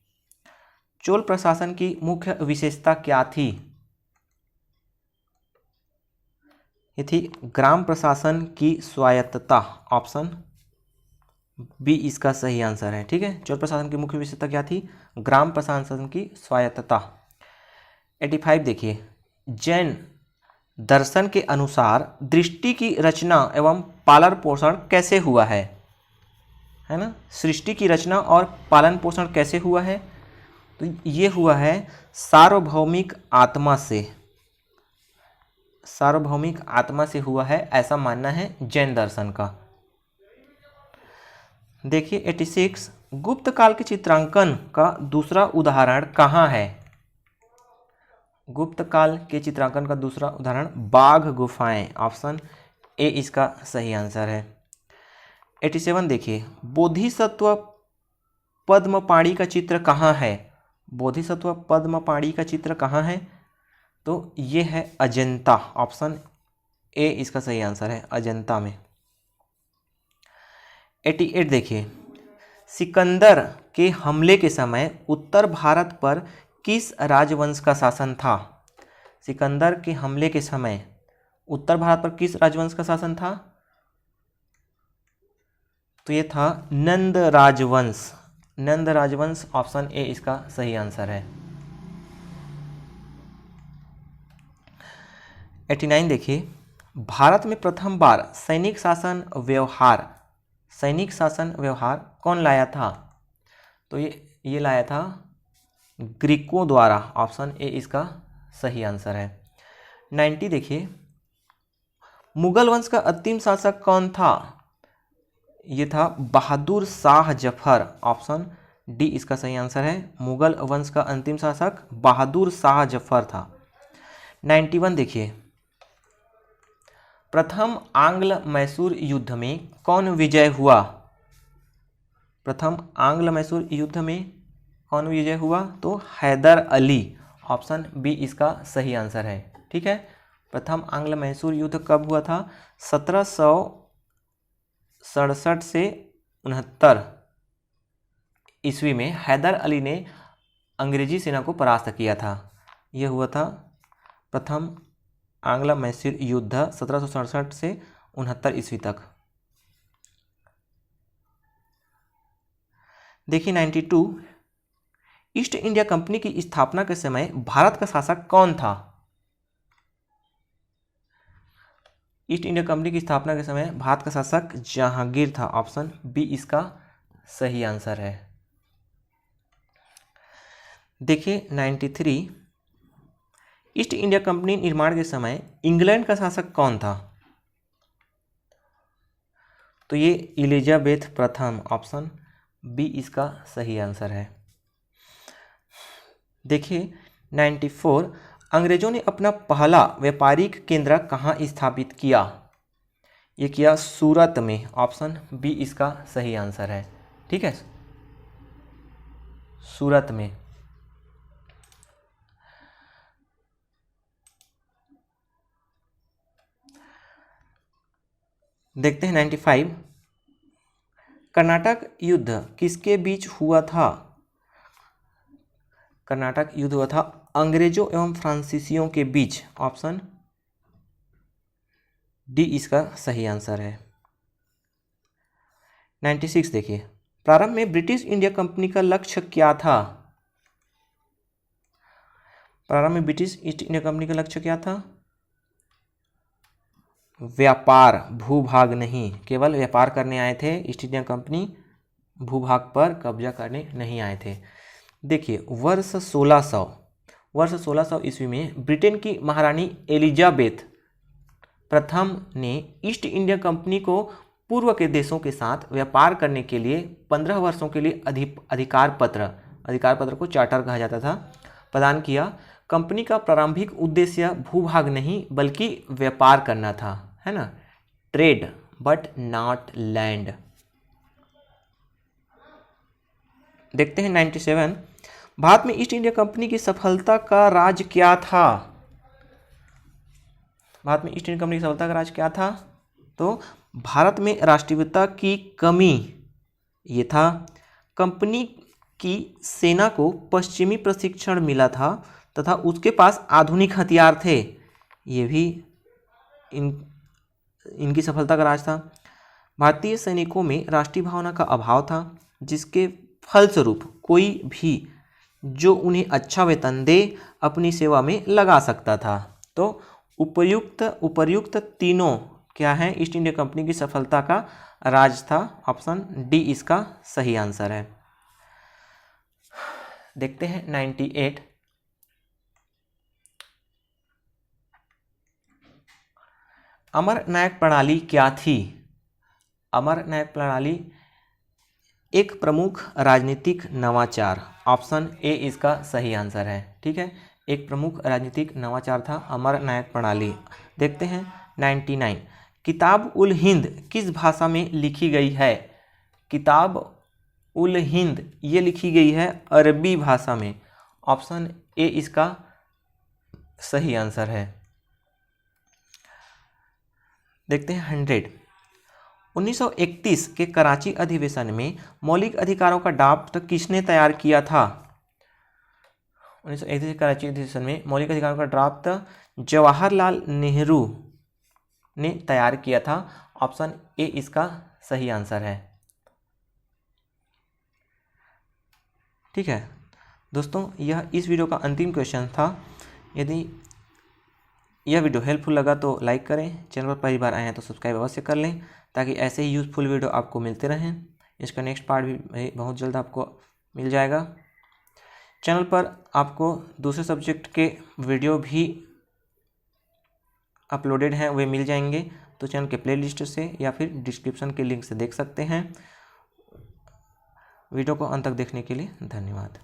चोल प्रशासन की मुख्य विशेषता क्या थी? ये थी ग्राम प्रशासन की स्वायत्तता। ऑप्शन बी इसका सही आंसर है। ठीक है, चोल प्रशासन की मुख्य विशेषता क्या थी? ग्राम प्रशासन की स्वायत्तता। 85 देखिए, जैन दर्शन के अनुसार दृष्टि की रचना एवं पालन पोषण कैसे हुआ है ना। सृष्टि की रचना और पालन पोषण कैसे हुआ है? तो ये हुआ है सार्वभौमिक आत्मा से। सार्वभौमिक आत्मा से हुआ है, ऐसा मानना है जैन दर्शन का। देखिए 86, गुप्त काल के चित्रांकन का दूसरा उदाहरण कहाँ है? गुप्त काल के चित्रांकन का दूसरा उदाहरण बाघ गुफाएं। ऑप्शन ए इसका सही आंसर है। 87 देखिए, बोधिसत्व पद्मपाणि का चित्र कहाँ है? बोधिसत्व पद्मपाणि का चित्र कहाँ है? तो ये है अजंता। ऑप्शन ए इसका सही आंसर है, अजंता में। 88 देखिए, सिकंदर के हमले के समय उत्तर भारत पर किस राजवंश का शासन था? सिकंदर के हमले के समय उत्तर भारत पर किस राजवंश का शासन था? तो ये था नंद राजवंश। नंद राजवंश, ऑप्शन ए इसका सही आंसर है। 89 देखिए, भारत में प्रथम बार सैनिक शासन व्यवहार कौन लाया था? तो ये लाया था ग्रीकों द्वारा। ऑप्शन ए इसका सही आंसर है। 90 देखिए, मुगल वंश का अंतिम शासक कौन था? ये था बहादुर शाह जफर। ऑप्शन डी इसका सही आंसर है। मुगल वंश का अंतिम शासक बहादुर शाह जफर था। 91 देखिए, प्रथम आंग्ल मैसूर युद्ध में कौन विजय हुआ? प्रथम आंग्ल मैसूर युद्ध में कौन विजय हुआ? तो हैदर अली। ऑप्शन बी इसका सही आंसर है। ठीक है, प्रथम आंग्ल मैसूर युद्ध कब हुआ था? 1767 से 69 ईस्वी में हैदर अली ने अंग्रेजी सेना को परास्त किया था। यह हुआ था प्रथम आंग्ल मैसूर युद्ध 1767 से 69 ईस्वी तक। देखिए 92, ईस्ट इंडिया कंपनी की स्थापना के समय भारत का शासक कौन था? ईस्ट इंडिया कंपनी की स्थापना के समय भारत का शासक जहांगीर था। ऑप्शन बी इसका सही आंसर है। देखिए 93, ईस्ट इंडिया कंपनी निर्माण के समय इंग्लैंड का शासक कौन था? तो ये एलिजाबेथ प्रथम। ऑप्शन बी इसका सही आंसर है। देखिए 94, अंग्रेजों ने अपना पहला व्यापारिक केंद्र कहाँ स्थापित किया? ये किया सूरत में। ऑप्शन बी इसका सही आंसर है। ठीक है, सूरत में। देखते हैं 95, कर्नाटक युद्ध किसके बीच हुआ था? कर्नाटक युद्ध हुआ था अंग्रेजों एवं फ्रांसीसियों के बीच। ऑप्शन डी इसका सही आंसर है। 96 देखिए, प्रारंभ में ब्रिटिश इंडिया कंपनी का लक्ष्य क्या था? प्रारंभ में ब्रिटिश ईस्ट इंडिया कंपनी का लक्ष्य क्या था? व्यापार, भूभाग नहीं। केवल व्यापार करने आए थे ईस्ट इंडिया कंपनी, भूभाग पर कब्जा करने नहीं आए थे। देखिए वर्ष 1600 ईस्वी में ब्रिटेन की महारानी एलिजाबेथ प्रथम ने ईस्ट इंडिया कंपनी को पूर्व के देशों के साथ व्यापार करने के लिए 15 वर्षों के लिए अधिकार पत्र को चार्टर कहा जाता था, प्रदान किया। कंपनी का प्रारंभिक उद्देश्य भूभाग नहीं बल्कि व्यापार करना था, है ना, ट्रेड बट नॉट लैंड। देखते हैं 97, भारत में ईस्ट इंडिया कंपनी की सफलता का राज क्या था? भारत में ईस्ट इंडिया कंपनी की सफलता का राज क्या था? तो भारत में राष्ट्रीयता की कमी ये था, कंपनी की सेना को पश्चिमी प्रशिक्षण मिला था तथा उसके पास आधुनिक हथियार थे, ये भी इनकी सफलता का राज था। भारतीय सैनिकों में राष्ट्रीय भावना का अभाव था, जिसके फलस्वरूप कोई भी जो उन्हें अच्छा वेतन दे अपनी सेवा में लगा सकता था। तो उपर्युक्त तीनों क्या है ईस्ट इंडिया कंपनी की सफलता का राज था। ऑप्शन डी इसका सही आंसर है। देखते हैं 98, अमर नायक प्रणाली क्या थी? अमर नायक प्रणाली एक प्रमुख राजनीतिक नवाचार। ऑप्शन ए इसका सही आंसर है। ठीक है, एक प्रमुख राजनीतिक नवाचार था अमर नायक प्रणाली। देखते हैं 99, किताब उल हिंद किस भाषा में लिखी गई है? किताब उल हिंद ये लिखी गई है अरबी भाषा में। ऑप्शन ए इसका सही आंसर है। देखते हैं 100, 1931 के कराची अधिवेशन में मौलिक अधिकारों का ड्राफ्ट किसने तैयार किया था? 1931 के कराची अधिवेशन में मौलिक अधिकारों का ड्राफ्ट जवाहरलाल नेहरू ने तैयार किया था। ऑप्शन ए इसका सही आंसर है। ठीक है दोस्तों, यह इस वीडियो का अंतिम क्वेश्चन था। यदि यह वीडियो हेल्पफुल लगा तो लाइक करें, चैनल पर पहली बार आए हैं तो सब्सक्राइब अवश्य कर लें, ताकि ऐसे ही यूज़फुल वीडियो आपको मिलते रहें। इसका नेक्स्ट पार्ट भी बहुत जल्द आपको मिल जाएगा। चैनल पर आपको दूसरे सब्जेक्ट के वीडियो भी अपलोडेड हैं, वे मिल जाएंगे, तो चैनल के प्लेलिस्ट से या फिर डिस्क्रिप्शन के लिंक से देख सकते हैं। वीडियो को अंत तक देखने के लिए धन्यवाद।